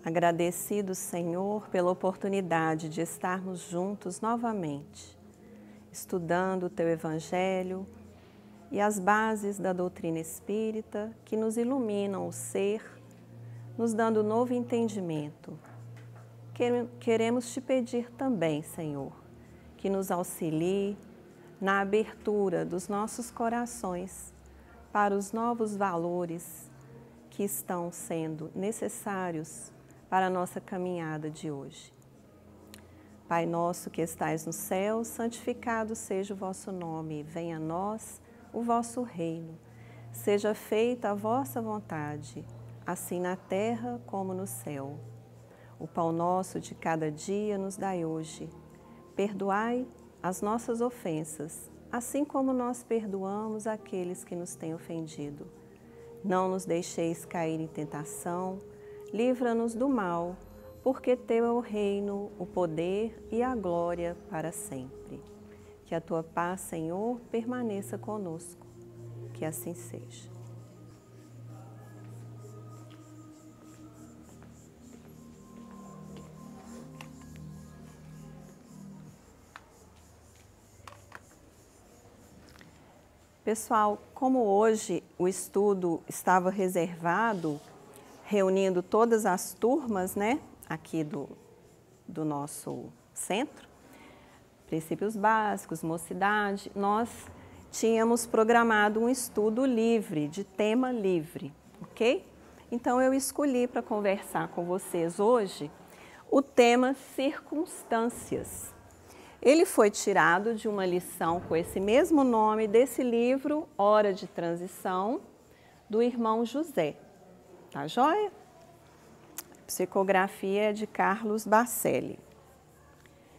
Agradecido, Senhor, pela oportunidade de estarmos juntos novamente, estudando o Teu Evangelho e as bases da doutrina espírita que nos iluminam o ser, nos dando novo entendimento. Queremos Te pedir também, Senhor, que nos auxilie na abertura dos nossos corações para os novos valores que estão sendo necessários para a nossa caminhada de hoje. Pai nosso que estais no céu, santificado seja o vosso nome, venha a nós o vosso reino. Seja feita a vossa vontade, assim na terra como no céu. O pão nosso de cada dia nos dai hoje. Perdoai as nossas ofensas, assim como nós perdoamos aqueles que nos têm ofendido. Não nos deixeis cair em tentação, livra-nos do mal, porque Teu é o reino, o poder e a glória para sempre. Que a Tua paz, Senhor, permaneça conosco. Que assim seja. Pessoal, como hoje o estudo estava reservado, reunindo todas as turmas, né, aqui do nosso centro, princípios básicos, mocidade, nós tínhamos programado um estudo livre, de tema livre, ok? Então eu escolhi para conversar com vocês hoje o tema circunstâncias. Ele foi tirado de uma lição com esse mesmo nome desse livro, Hora de Transição, do irmão José. Tá joia? Psicografia de Carlos Bacelli.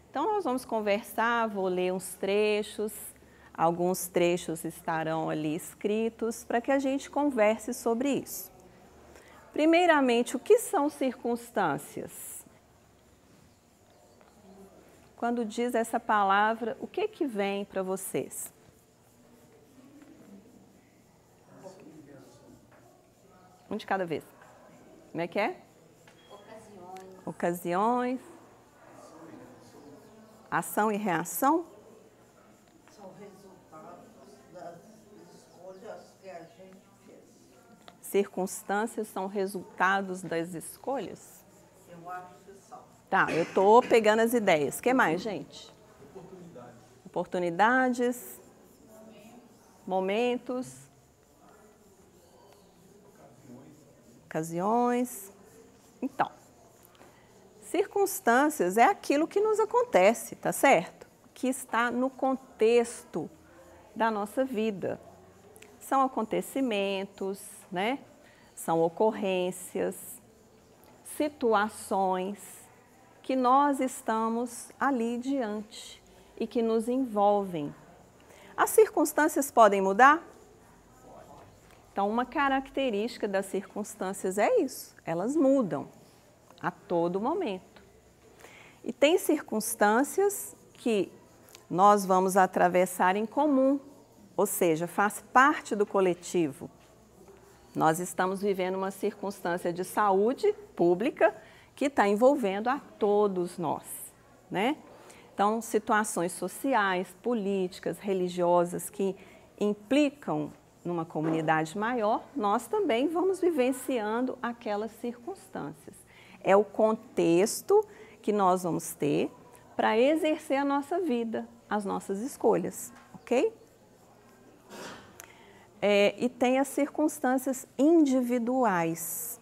Então nós vamos conversar, vou ler uns trechos, alguns trechos estarão ali escritos para que a gente converse sobre isso. Primeiramente, o que são circunstâncias? Quando diz essa palavra, o que vem para vocês? Um de cada vez. Como é que é? Ocasiões. Ação e reação. São resultados das escolhas que a gente fez. Circunstâncias são resultados das escolhas? Eu acho que são. Tá, eu estou pegando as ideias. O que mais, gente? Oportunidades. Momentos. Ocasiões. Então, circunstâncias é aquilo que nos acontece, tá certo? Que está no contexto da nossa vida. São acontecimentos, né? São ocorrências, situações que nós estamos ali diante e que nos envolvem. As circunstâncias podem mudar? Então, uma característica das circunstâncias é isso, elas mudam a todo momento. E tem circunstâncias que nós vamos atravessar em comum, ou seja, faz parte do coletivo. Nós estamos vivendo uma circunstância de saúde pública que está envolvendo a todos nós, né? Então, situações sociais, políticas, religiosas que implicam numa comunidade maior, nós também vamos vivenciando aquelas circunstâncias. É o contexto que nós vamos ter para exercer a nossa vida, as nossas escolhas, ok? E tem as circunstâncias individuais.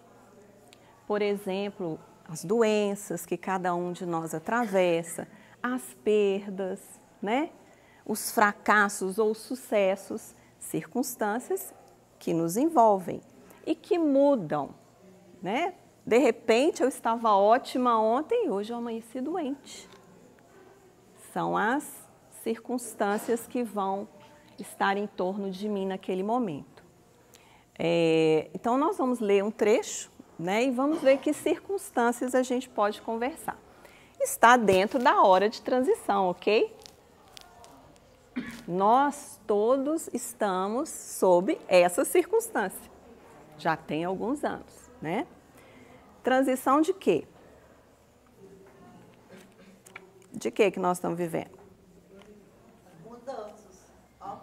Por exemplo, as doenças que cada um de nós atravessa, as perdas, né? Os fracassos ou sucessos, circunstâncias que nos envolvem e que mudam, né? De repente, eu estava ótima ontem e hoje eu amanheci doente. São as circunstâncias que vão estar em torno de mim naquele momento. Então, nós vamos ler um trecho, né, e vamos ver que circunstâncias a gente pode conversar. Está dentro da hora de transição, ok? Nós todos estamos sob essa circunstância. Já tem alguns anos, né? Transição de quê? De quê que nós estamos vivendo? Mudanças. Ó.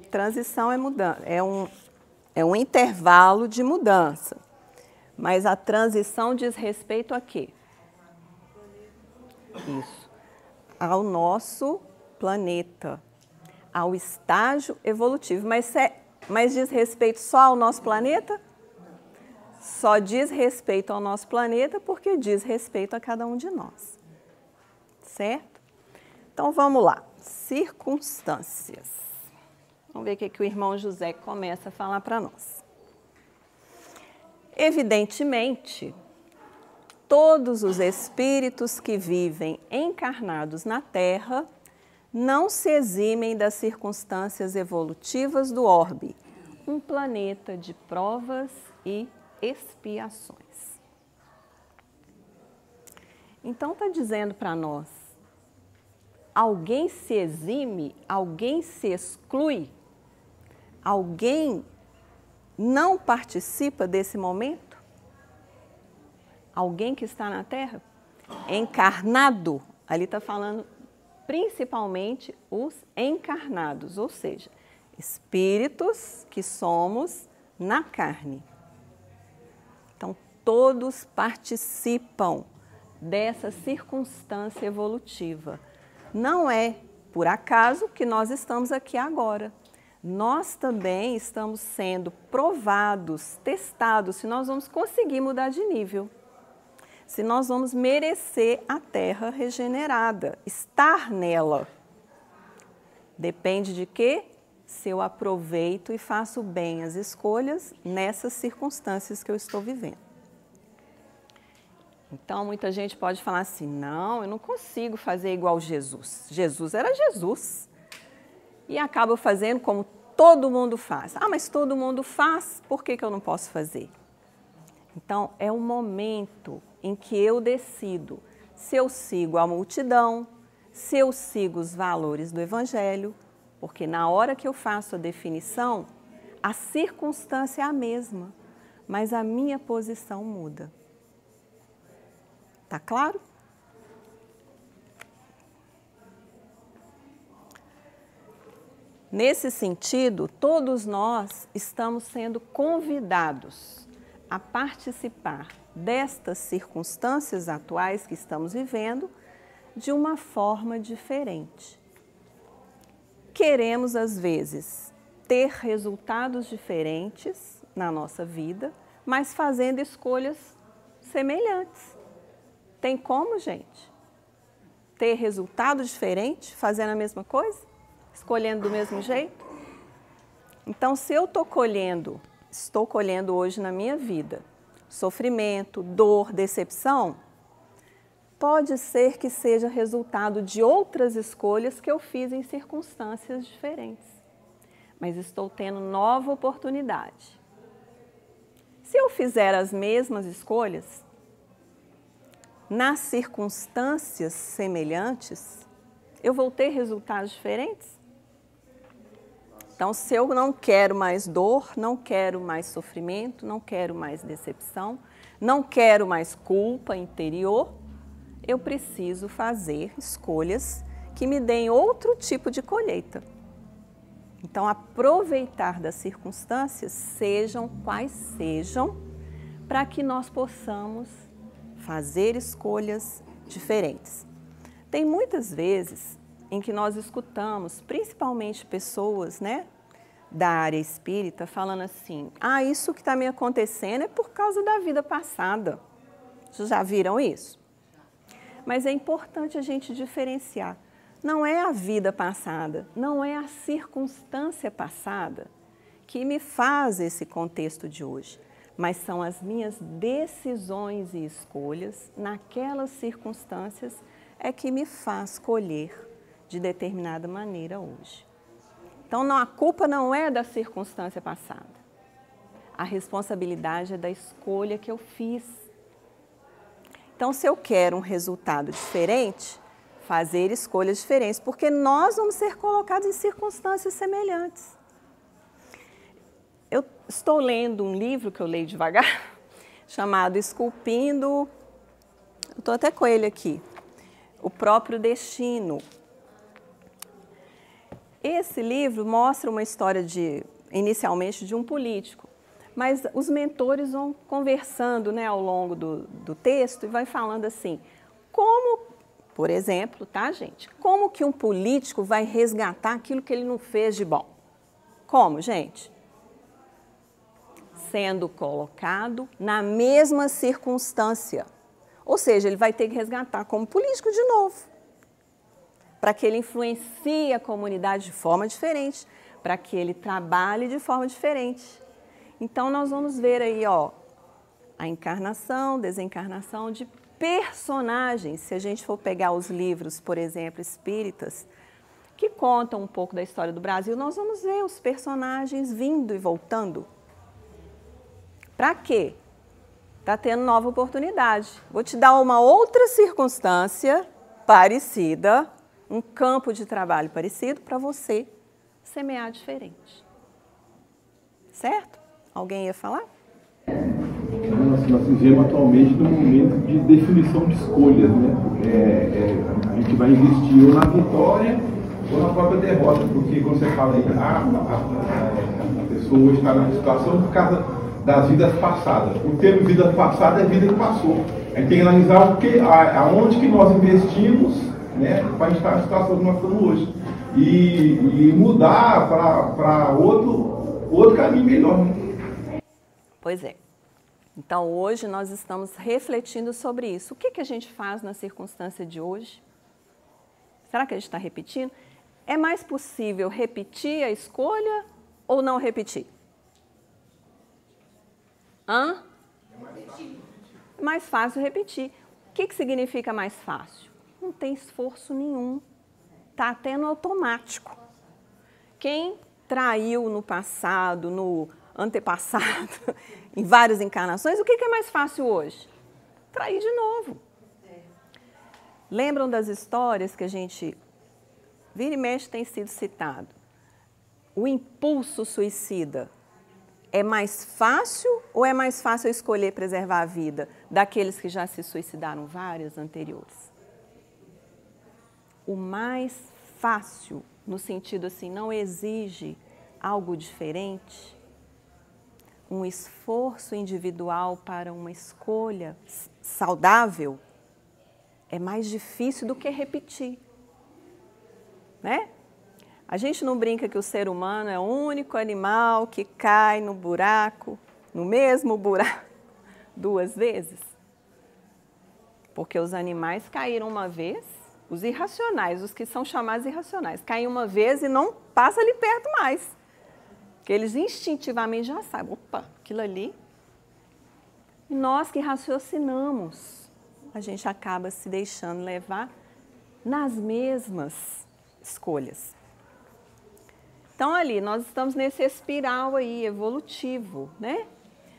Transição é mudança, é um intervalo de mudança. Mas a transição diz respeito a quê? Isso. Ao nosso planeta, ao estágio evolutivo. Mas diz respeito só ao nosso planeta? Só diz respeito ao nosso planeta porque diz respeito a cada um de nós. Certo? Então vamos lá. Circunstâncias. Vamos ver o que o irmão José começa a falar para nós. Evidentemente, todos os espíritos que vivem encarnados na Terra não se eximem das circunstâncias evolutivas do orbe, um planeta de provas e expiações. Então está dizendo para nós, alguém se exime, alguém se exclui, alguém não participa desse momento? Alguém que está na Terra? Encarnado, ali está falando principalmente os encarnados, ou seja, espíritos que somos na carne. Então, todos participam dessa circunstância evolutiva. Não é por acaso que nós estamos aqui agora. Nós também estamos sendo provados, testados, se nós vamos conseguir mudar de nível. Se nós vamos merecer a Terra regenerada, estar nela. Depende de quê? Se eu aproveito e faço bem as escolhas nessas circunstâncias que eu estou vivendo. Então, muita gente pode falar assim, não, eu não consigo fazer igual Jesus. Jesus era Jesus. E acaba fazendo como todo mundo faz. Ah, mas todo mundo faz, por que eu não posso fazer? Então, é um momento em que eu decido se eu sigo a multidão, se eu sigo os valores do Evangelho, porque na hora que eu faço a definição, a circunstância é a mesma, mas a minha posição muda. Tá claro? Nesse sentido, todos nós estamos sendo convidados a participar destas circunstâncias atuais que estamos vivendo de uma forma diferente. Queremos, às vezes, ter resultados diferentes na nossa vida, mas fazendo escolhas semelhantes. Tem como, gente? Ter resultado diferente, fazendo a mesma coisa? Escolhendo do mesmo jeito? Então, se eu estou colhendo hoje na minha vida, sofrimento, dor, decepção, pode ser que seja resultado de outras escolhas que eu fiz em circunstâncias diferentes. Mas estou tendo nova oportunidade. Se eu fizer as mesmas escolhas, nas circunstâncias semelhantes, eu vou ter resultados diferentes? Então, se eu não quero mais dor, não quero mais sofrimento, não quero mais decepção, não quero mais culpa interior, eu preciso fazer escolhas que me deem outro tipo de colheita. Então, aproveitar das circunstâncias, sejam quais sejam, para que nós possamos fazer escolhas diferentes. Tem muitas vezes em que nós escutamos, principalmente pessoas, da área espírita, falando assim, isso que está me acontecendo é por causa da vida passada. Vocês já viram isso? Mas é importante a gente diferenciar. Não é a vida passada, não é a circunstância passada que me faz esse contexto de hoje, mas são as minhas decisões e escolhas naquelas circunstâncias é que me faz colher de determinada maneira hoje. Então, a culpa não é da circunstância passada. A responsabilidade é da escolha que eu fiz. Então, se eu quero um resultado diferente, fazer escolhas diferentes, porque nós vamos ser colocados em circunstâncias semelhantes. Eu estou lendo um livro que eu leio devagar, chamado Esculpindo, eu estou até com ele aqui, O Próprio Destino. Esse livro mostra uma história inicialmente de um político, mas os mentores vão conversando, né, ao longo do texto e vai falando assim, como, por exemplo, tá, gente? Como que um político vai resgatar aquilo que ele não fez de bom? Como, gente? Sendo colocado na mesma circunstância. Ou seja, ele vai ter que resgatar como político de novo, para que ele influencie a comunidade de forma diferente, para que ele trabalhe de forma diferente. Então, nós vamos ver aí, ó, a encarnação, desencarnação de personagens. Se a gente for pegar os livros, por exemplo, espíritas, que contam um pouco da história do Brasil, nós vamos ver os personagens vindo e voltando. Para quê? Está tendo nova oportunidade. Vou te dar uma outra circunstância parecida, um campo de trabalho parecido para você semear diferente. Certo? Alguém ia falar? Nós vivemos atualmente num momento de definição de escolhas, né? A gente vai investir ou na vitória ou na própria derrota, porque quando você fala aí, a pessoa hoje está na situação por causa das vidas passadas. O termo vida passada é vida que passou. A gente tem que analisar aonde que nós investimos, né, para a gente estar na situação que nós estamos hoje. E mudar para outro caminho melhor. Pois é. Então, hoje nós estamos refletindo sobre isso. O que a gente faz na circunstância de hoje? Será que a gente está repetindo? É mais possível repetir a escolha ou não repetir? Hã? É mais fácil repetir. O que significa mais fácil? Não tem esforço nenhum. Está até no automático. Quem traiu no passado, no antepassado, em várias encarnações, o que é mais fácil hoje? Trair de novo. Lembram das histórias que a gente vira e mexe tem sido citado? O impulso suicida. É mais fácil ou é mais fácil eu escolher preservar a vida daqueles que já se suicidaram várias anteriores? O mais fácil, no sentido assim, não exige algo diferente, um esforço individual para uma escolha saudável, é mais difícil do que repetir, né? A gente não brinca que o ser humano é o único animal que cai no buraco, no mesmo buraco, 2 vezes? Porque os animais caíram uma vez, os irracionais, os que são chamados irracionais, caem uma vez e não passa ali perto mais. Porque eles instintivamente já sabem, opa, aquilo ali. E nós que raciocinamos, a gente acaba se deixando levar nas mesmas escolhas. Então, ali, nós estamos nesse espiral aí, evolutivo, né?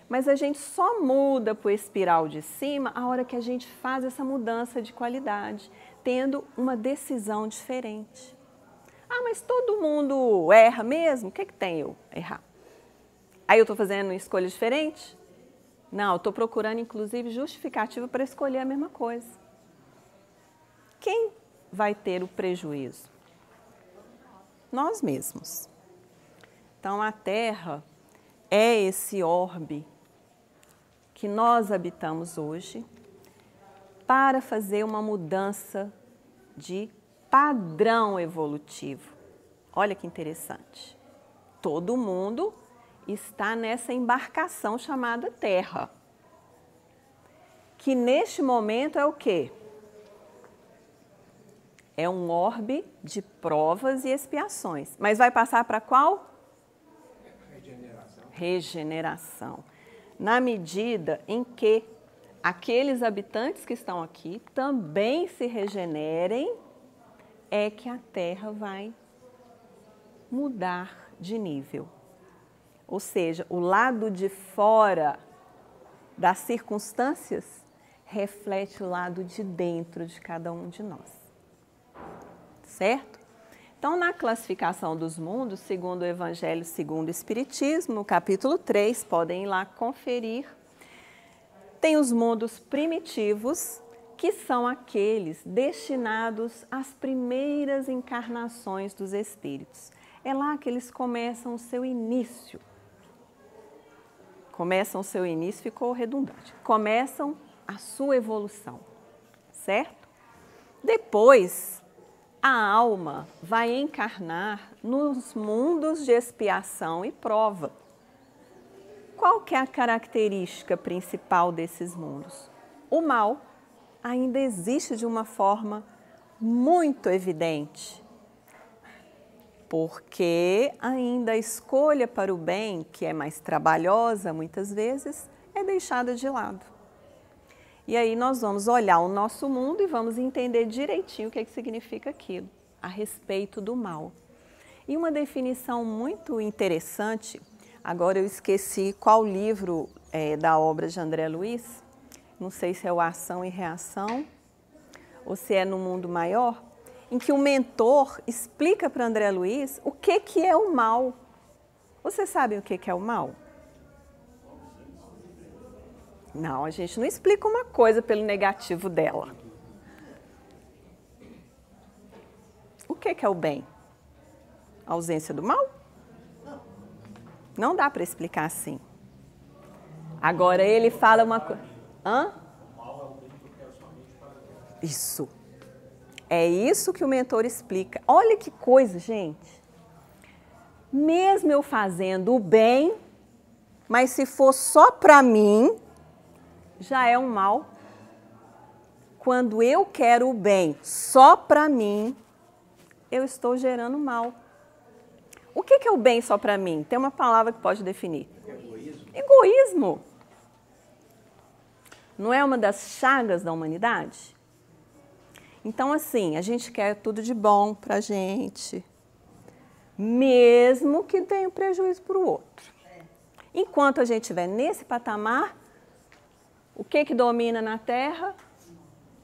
Mas a gente só muda para o espiral de cima a hora que a gente faz essa mudança de qualidade, tendo uma decisão diferente. Ah, mas todo mundo erra mesmo? O que tem eu errar? Aí eu estou fazendo escolha diferente? Não, eu estou procurando, inclusive, justificativa para escolher a mesma coisa. Quem vai ter o prejuízo? Nós mesmos. Então, a Terra é esse orbe que nós habitamos hoje para fazer uma mudança de padrão evolutivo. Olha que interessante. Todo mundo está nessa embarcação chamada Terra, que neste momento é o quê? É um orbe de provas e expiações. Mas vai passar para qual? Regeneração. Na medida em que aqueles habitantes que estão aqui também se regenerem, é que a Terra vai mudar de nível. Ou seja, o lado de fora das circunstâncias reflete o lado de dentro de cada um de nós. Certo? Então, na classificação dos mundos, segundo o Evangelho segundo o Espiritismo, no capítulo 3, podem ir lá conferir, Tem os mundos primitivos, que são aqueles destinados às primeiras encarnações dos espíritos. É lá que eles começam o seu início. Começam o seu início, ficou redundante. Começam a sua evolução, certo? Depois, a alma vai encarnar nos mundos de expiação e prova. Qual que é a característica principal desses mundos? O mal ainda existe de uma forma muito evidente, porque ainda a escolha para o bem, que é mais trabalhosa muitas vezes, é deixada de lado. E aí nós vamos olhar o nosso mundo e vamos entender direitinho o que significa aquilo, a respeito do mal. E uma definição muito interessante, agora eu esqueci qual livro da obra de André Luiz, não sei se é o Ação e Reação, ou se é No Mundo Maior, em que o mentor explica para André Luiz o que é o mal. Vocês sabem o que é o mal? Não, a gente não explica uma coisa pelo negativo dela. O que é o bem? A ausência do mal? Não dá para explicar assim. Agora ele fala uma coisa. Hã? Isso. É isso que o mentor explica. Olha que coisa, gente. Mesmo eu fazendo o bem, mas se for só para mim, já é um mal. Quando eu quero o bem só para mim, eu estou gerando mal. O que é o bem só para mim? Tem uma palavra que pode definir. Egoísmo. Egoísmo. Não é uma das chagas da humanidade? Então, assim, a gente quer tudo de bom para a gente, mesmo que tenha prejuízo para o outro. Enquanto a gente estiver nesse patamar, o que domina na Terra?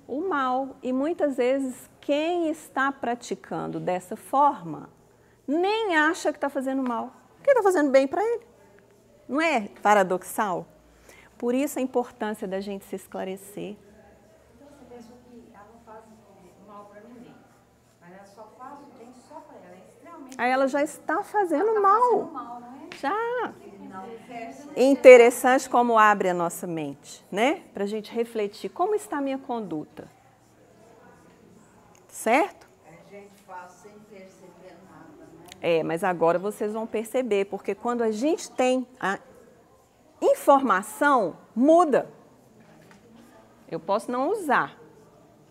O mal. E muitas vezes quem está praticando dessa forma nem acha que está fazendo mal, porque está fazendo bem para ele. Não é paradoxal? Por isso a importância da gente se esclarecer. Então você pensou que ela não faz mal para ninguém, mas ela só faz o bem só para ela. É extremamente. Aí ela já está fazendo mal. Fazendo mal, não é? Já. Interessante como abre a nossa mente, né? Para a gente refletir como está a minha conduta. Certo? A gente faz sem perceber nada, né? É, mas agora vocês vão perceber, porque quando a gente tem a informação, muda. Eu posso não usar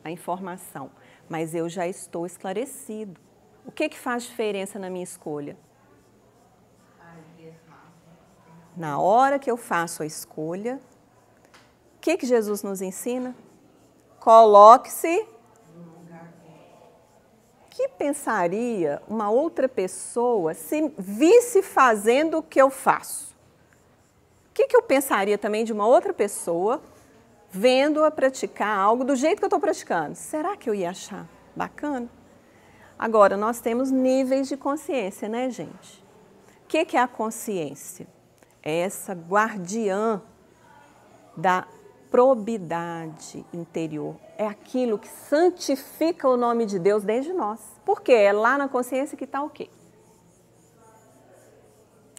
a informação, mas eu já estou esclarecido. O que faz diferença na minha escolha? Na hora que eu faço a escolha, o que Jesus nos ensina? Coloque-se. Que pensaria uma outra pessoa se visse fazendo o que eu faço? O que eu pensaria também de uma outra pessoa vendo-a praticar algo do jeito que eu estou praticando? Será que eu ia achar bacana? Agora, nós temos níveis de consciência, né, gente? O que é a consciência? É essa guardiã da probidade interior. É aquilo que santifica o nome de Deus desde nós. Por quê? É lá na consciência que está o quê?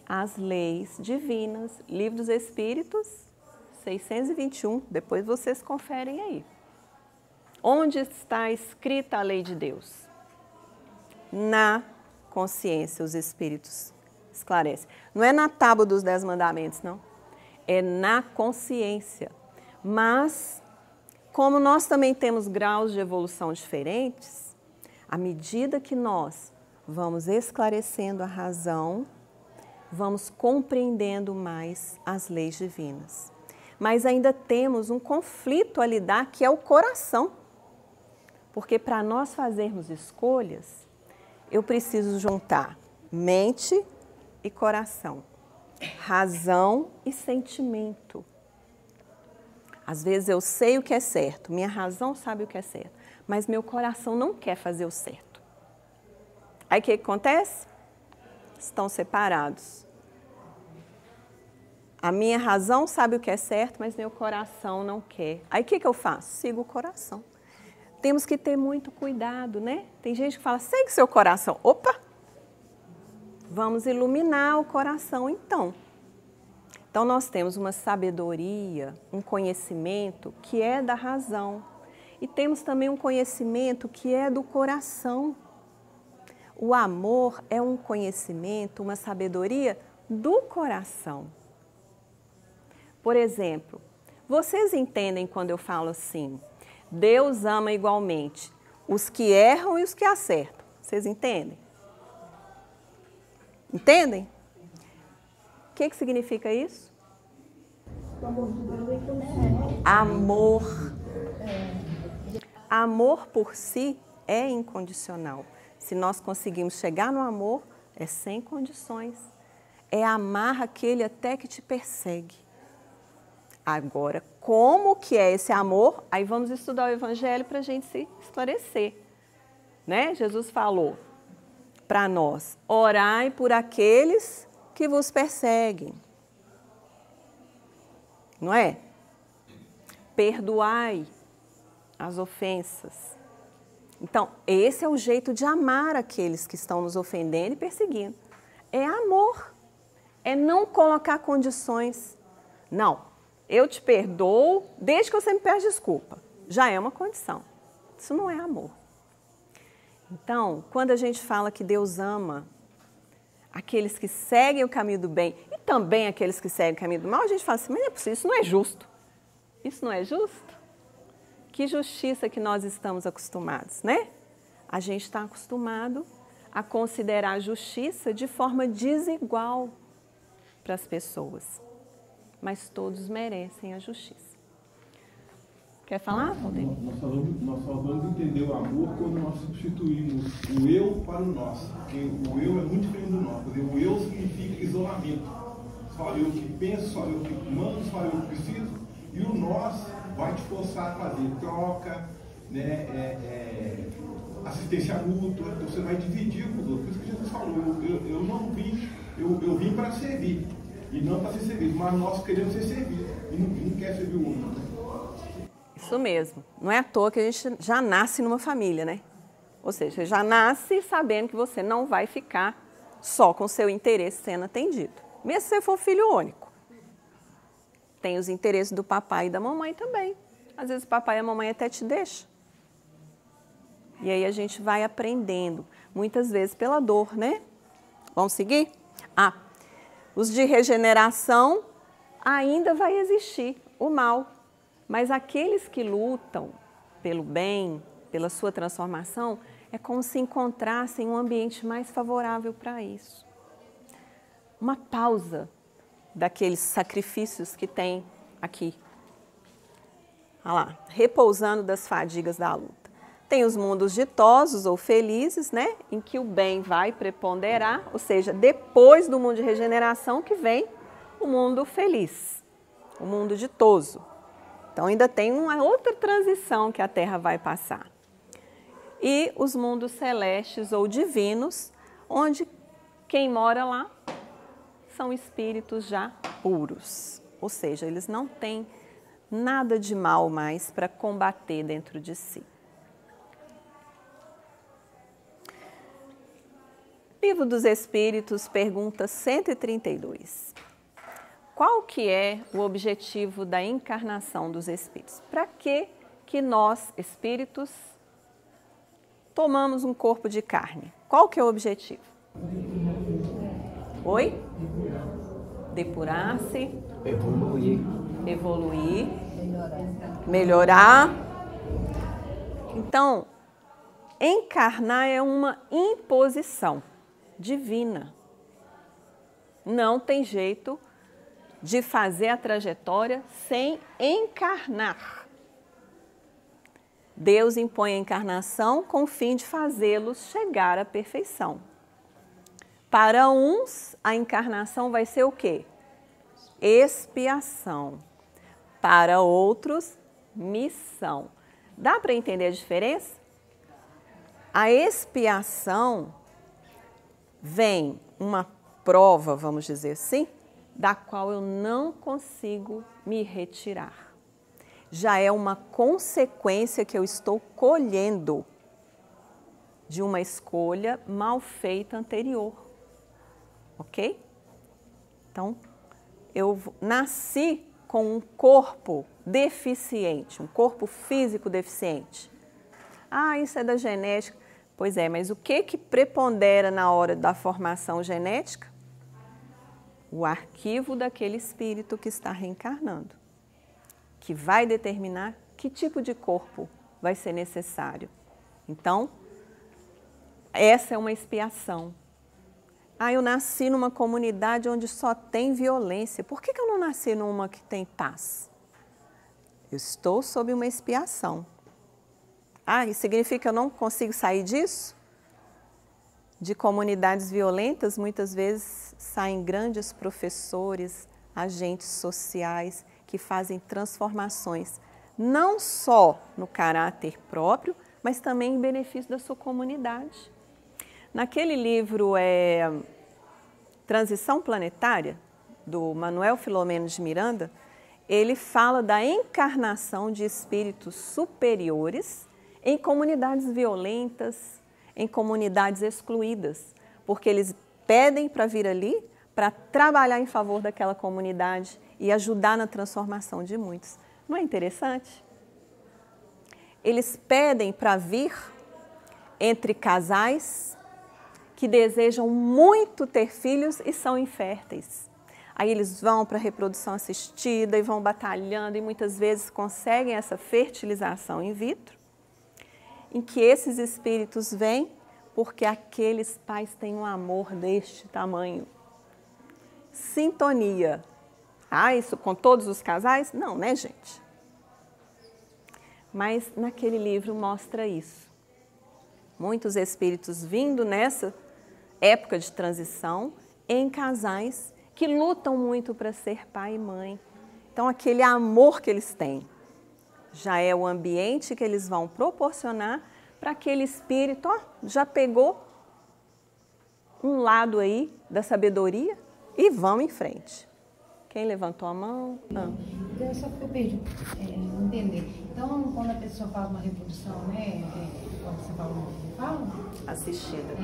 As leis divinas, Livro dos Espíritos, 621, depois vocês conferem aí. Onde está escrita a lei de Deus? Na consciência, os Espíritos esclarecem. Não é na tábua dos 10 mandamentos, não. É na consciência. Mas, como nós também temos graus de evolução diferentes, à medida que nós vamos esclarecendo a razão, vamos compreendendo mais as leis divinas. Mas ainda temos um conflito a lidar, que é o coração. Porque para nós fazermos escolhas, eu preciso juntar mente e coração, razão e sentimento. Às vezes eu sei o que é certo, minha razão sabe o que é certo, mas meu coração não quer fazer o certo. Aí o que acontece? Estão separados. A minha razão sabe o que é certo, mas meu coração não quer. Aí o que eu faço? Sigo o coração. Temos que ter muito cuidado, né? Tem gente que fala, segue seu coração. Opa! Vamos iluminar o coração então. Então nós temos uma sabedoria, um conhecimento que é da razão. E temos também um conhecimento que é do coração. O amor é um conhecimento, uma sabedoria do coração. Por exemplo, vocês entendem quando eu falo assim, Deus ama igualmente os que erram e os que acertam. Vocês entendem? Entendem? O que significa isso? Amor. Amor por si é incondicional. Se nós conseguimos chegar no amor, é sem condições. É amar aquele até que te persegue. Agora, como que é esse amor? Aí vamos estudar o Evangelho para a gente se esclarecer. Né? Jesus falou para nós, orai por aqueles que vos perseguem. Não é? Perdoai as ofensas. Então, esse é o jeito de amar aqueles que estão nos ofendendo e perseguindo. É amor. É não colocar condições. Não. Eu te perdoo desde que você me peça desculpa. Já é uma condição. Isso não é amor. Então, quando a gente fala que Deus ama aqueles que seguem o caminho do bem e também aqueles que seguem o caminho do mal, a gente fala assim, mas não é possível, isso não é justo. Isso não é justo? Que justiça que nós estamos acostumados, né? A gente está acostumado a considerar a justiça de forma desigual para as pessoas. Mas todos merecem a justiça. Quer falar, Valdemir? Nós só vamos entender o amor quando nós substituímos o eu para o nós. Porque o eu é muito diferente do nós. O eu significa isolamento. Só eu que penso, só eu que mando, só eu que preciso. E o nós vai te forçar a fazer troca, né, assistência mútua. Então você vai dividir com os outros. Por isso que Jesus falou, eu não vim, eu vim para servir. E não para ser servido, mas nós queremos ser servidos. E não quer servir o outro. Isso mesmo. Não é à toa que a gente já nasce numa família, né? Ou seja, você já nasce sabendo que você não vai ficar só com o seu interesse sendo atendido. Mesmo se você for filho único. Tem os interesses do papai e da mamãe também. Às vezes o papai e a mamãe até te deixam. E aí a gente vai aprendendo, muitas vezes pela dor, né? Vamos seguir? Os de regeneração ainda vai existir o mal. Mas aqueles que lutam pelo bem, pela sua transformação, é como se encontrassem um ambiente mais favorável para isso. Uma pausa daqueles sacrifícios que tem aqui. Olha lá, repousando das fadigas da luta. Tem os mundos ditosos ou felizes, né, em que o bem vai preponderar, ou seja, depois do mundo de regeneração que vem o mundo feliz, o mundo ditoso. Então ainda tem uma outra transição que a Terra vai passar. E os mundos celestes ou divinos, onde quem mora lá são espíritos já puros. Ou seja, eles não têm nada de mal mais para combater dentro de si. Livro dos Espíritos, pergunta 132. Qual que é o objetivo da encarnação dos espíritos? Para que nós, espíritos, tomamos um corpo de carne? Qual que é o objetivo? Oi? Depurar-se. Evoluir. Melhorar. Então, encarnar é uma imposição divina. Não tem jeito de fazer a trajetória sem encarnar. Deus impõe a encarnação com o fim de fazê-los chegar à perfeição. Para uns, a encarnação vai ser o quê? Expiação. Para outros, missão. Dá para entender a diferença? A expiação vem uma prova, vamos dizer assim, da qual eu não consigo me retirar. Já é uma consequência que eu estou colhendo de uma escolha mal feita anterior, ok? Então, eu nasci com um corpo deficiente, um corpo físico deficiente. Ah, isso é da genética. Pois é, mas o que prepondera na hora da formação genética? O arquivo daquele espírito que está reencarnando, que vai determinar que tipo de corpo vai ser necessário. Então, essa é uma expiação. Ah, eu nasci numa comunidade onde só tem violência. Por que eu não nasci numa que tem paz? Eu estou sob uma expiação. Ah, isso significa que eu não consigo sair disso? De comunidades violentas, muitas vezes saem grandes professores, agentes sociais que fazem transformações, não só no caráter próprio, mas também em benefício da sua comunidade. Naquele livro Transição Planetária, do Manuel Filomeno de Miranda, ele fala da encarnação de espíritos superiores em comunidades violentas, em comunidades excluídas, porque eles pedem para vir ali para trabalhar em favor daquela comunidade e ajudar na transformação de muitos. Não é interessante? Eles pedem para vir entre casais que desejam muito ter filhos e são inférteis. Aí eles vão para a reprodução assistida e vão batalhando e muitas vezes conseguem essa fertilização in vitro, em que esses espíritos vêm porque aqueles pais têm um amor deste tamanho. Sintonia. Ah, isso com todos os casais? Não, né, gente? Mas naquele livro mostra isso. Muitos espíritos vindo nessa época de transição em casais que lutam muito para ser pai e mãe. Então, aquele amor que eles têm já é o ambiente que eles vão proporcionar para aquele espírito, ó, já pegou um lado aí da sabedoria e vamos em frente. Quem levantou a mão? Então, só que eu perdi entender. Então, quando a pessoa faz uma reprodução, né, quando você fala, Assistida.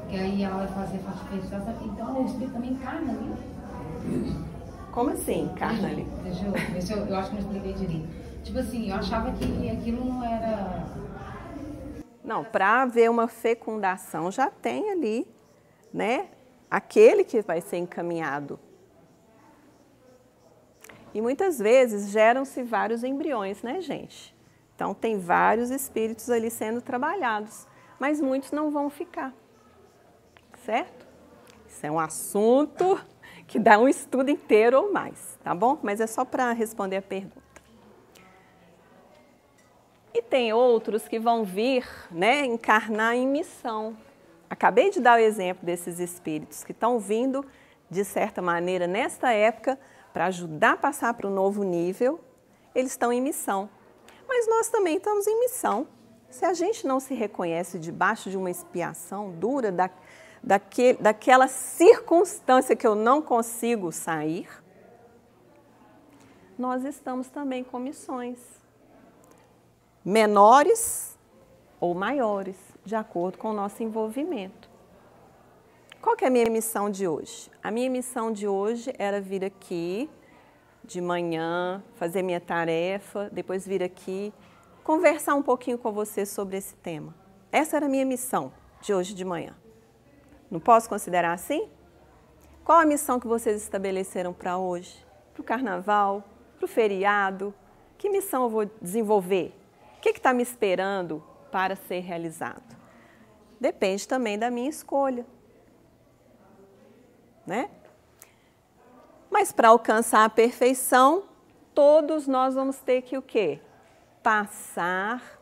Que aí ela vai fazer fertilização, então o espírito também encarna ali? Como assim, encarna ali? Deixa eu ver se eu acho que não expliquei direito. Tipo assim, eu achava que aquilo não era... Não, para haver uma fecundação já tem ali, né, aquele que vai ser encaminhado. E muitas vezes geram-se vários embriões, né, gente? Então tem vários espíritos ali sendo trabalhados, mas muitos não vão ficar, certo? Isso é um assunto que dá um estudo inteiro ou mais, tá bom? Mas é só para responder a pergunta. E tem outros que vão vir, né, encarnar em missão. Acabei de dar o exemplo desses espíritos que estão vindo, de certa maneira, nesta época, para ajudar a passar para o novo nível, eles estão em missão. Mas nós também estamos em missão. Se a gente não se reconhece debaixo de uma expiação dura, daquela circunstância que eu não consigo sair, nós estamos também com missões. Menores ou maiores, de acordo com o nosso envolvimento. Qual que é a minha missão de hoje? A minha missão de hoje era vir aqui de manhã, fazer minha tarefa, depois vir aqui, conversar um pouquinho com você sobre esse tema. Essa era a minha missão de hoje de manhã. Não posso considerar assim? Qual a missão que vocês estabeleceram para hoje? Para o carnaval? Para o feriado? Que missão eu vou desenvolver? O que está me esperando para ser realizado? Depende também da minha escolha, né? Mas para alcançar a perfeição, todos nós vamos ter que o quê? Passar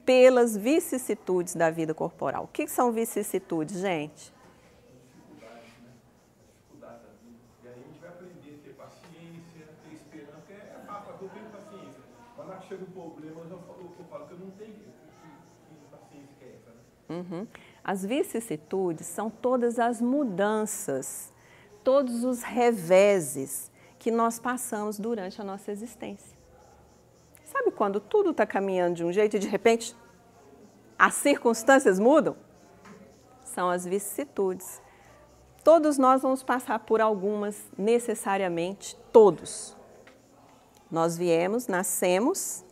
pelas vicissitudes da vida corporal. O que são vicissitudes, gente? Dificuldades da vida. E aí a gente vai aprender a ter paciência, ter esperança, porque eu tenho paciência. Quando chega um problema, eu falo que eu não tenho que paciência que é essa, né? As vicissitudes são todas as mudanças todos os reveses que nós passamos durante a nossa existência. Sabe quando tudo está caminhando de um jeito e de repente as circunstâncias mudam? São as vicissitudes. Todos nós vamos passar por algumas necessariamente, todos. Nós viemos, nascemos,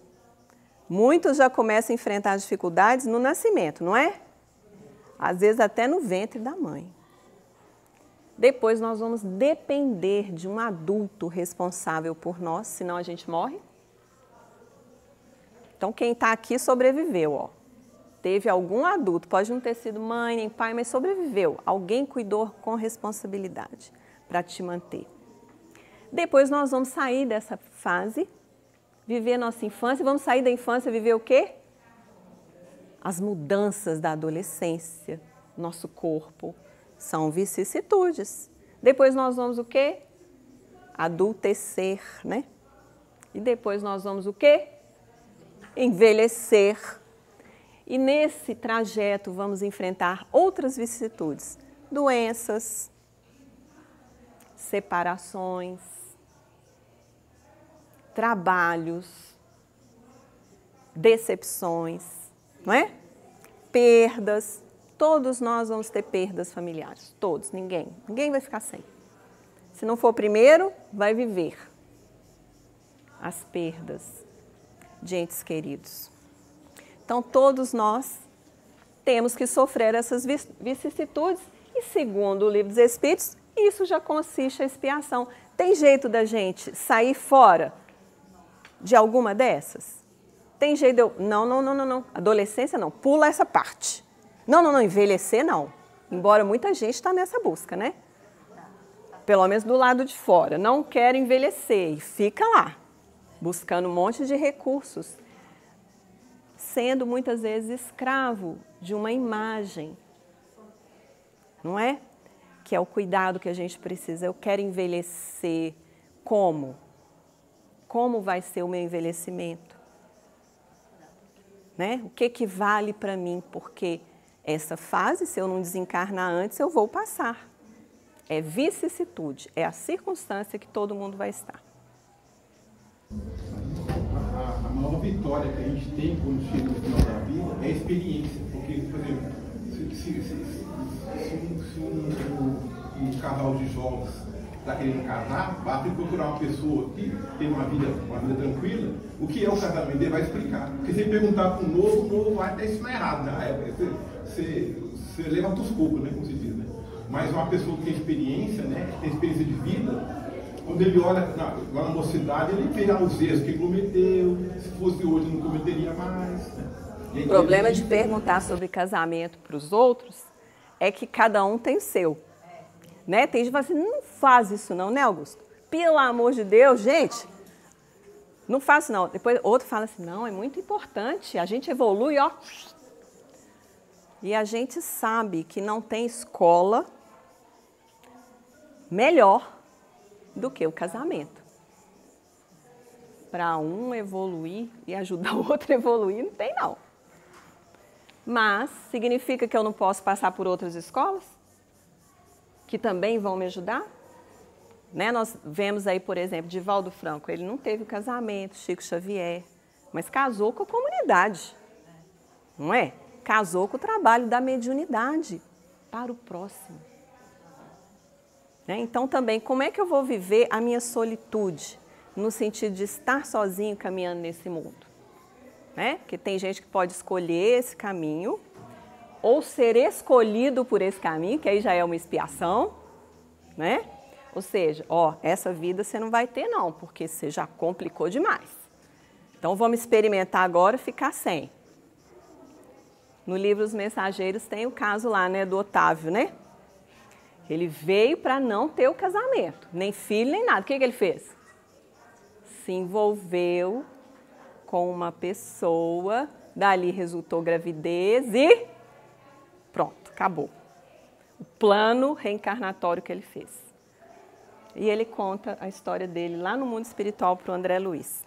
muitos já começam a enfrentar dificuldades no nascimento, não é? Às vezes até no ventre da mãe. Depois nós vamos depender de um adulto responsável por nós, senão a gente morre. Então quem está aqui sobreviveu, ó. Teve algum adulto, pode não ter sido mãe nem pai, mas sobreviveu. Alguém cuidou com responsabilidade para te manter. Depois nós vamos sair dessa fase, viver nossa infância, vamos sair da infância e viver o quê? As mudanças da adolescência, nosso corpo, são vicissitudes. Depois nós vamos o quê? Adultecer, né? E depois nós vamos o quê? Envelhecer. E nesse trajeto vamos enfrentar outras vicissitudes, doenças, separações, trabalhos, decepções, não é? Perdas. Todos nós vamos ter perdas familiares, todos, ninguém vai ficar sem. Se não for o primeiro, vai viver as perdas de entes queridos. Então, todos nós temos que sofrer essas vicissitudes e, segundo o Livro dos Espíritos, isso já consiste a expiação. Tem jeito da gente sair fora de alguma dessas? Tem jeito de eu... Não. Adolescência não, pula essa parte. Não, envelhecer não. Embora muita gente está nessa busca, né? Pelo menos do lado de fora. Não quero envelhecer e fica lá, buscando um monte de recursos, sendo muitas vezes escravo de uma imagem, não é? Que é o cuidado que a gente precisa. Eu quero envelhecer como? Como vai ser o meu envelhecimento? Né? O que vale para mim? Porque essa fase, se eu não desencarnar antes, eu vou passar. É vicissitude, é a circunstância que todo mundo vai estar. A maior vitória que a gente tem quando chega no final da vida é a experiência. Porque, por exemplo, se um casal de jovens está querendo casar, vai procurar uma pessoa que tem uma vida tranquila, o que é o casamento? Ele vai explicar. Porque se ele perguntar para o novo vai até ensinar errado. Né? Você leva tos cocos, né? Como se diz, né? Mas uma pessoa que tem experiência, né? Que tem experiência de vida, quando ele olha lá na mocidade, ele vê os erros que ele cometeu, se fosse hoje não cometeria mais. Né? O problema de perguntar sobre casamento para os outros é que cada um tem o seu. Né? Tem gente que fala assim, não faz isso não, né, Augusto? Pelo amor de Deus, gente, não faço não. Depois outro fala assim, não, é muito importante, a gente evolui, ó. E a gente sabe que não tem escola melhor do que o casamento. Para um evoluir e ajudar o outro a evoluir, não tem não. Mas significa que eu não posso passar por outras escolas? Que também vão me ajudar? Né? Nós vemos aí, por exemplo, Divaldo Franco, ele não teve o casamento, Chico Xavier, mas casou com a comunidade, não é? Casou com o trabalho da mediunidade para o próximo. Né? Então também, como é que eu vou viver a minha solitude, no sentido de estar sozinho caminhando nesse mundo? Né? Porque tem gente que pode escolher esse caminho, ou ser escolhido por esse caminho, que aí já é uma expiação, né? Ou seja, ó, essa vida você não vai ter não, porque você já complicou demais. Então vamos experimentar agora ficar sem. No livro Os Mensageiros tem o caso lá, né, do Otávio, né? Ele veio para não ter o casamento, nem filho, nem nada. O que ele fez? Se envolveu com uma pessoa, dali resultou gravidez e pronto, acabou. O plano reencarnatório que ele fez. E ele conta a história dele lá no Mundo Espiritual para o André Luiz.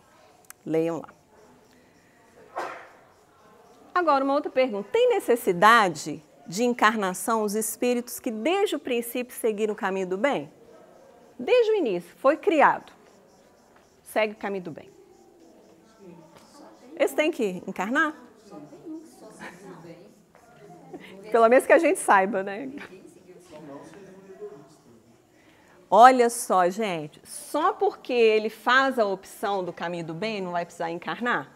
Leiam lá. Agora, uma outra pergunta. Tem necessidade de encarnação os espíritos que desde o princípio seguiram o caminho do bem? desde o início, foi criado, segue o caminho do bem. Eles têm que encarnar? Pelo menos que a gente saiba, né? Olha só, gente, só porque ele faz a opção do caminho do bem, não vai precisar encarnar?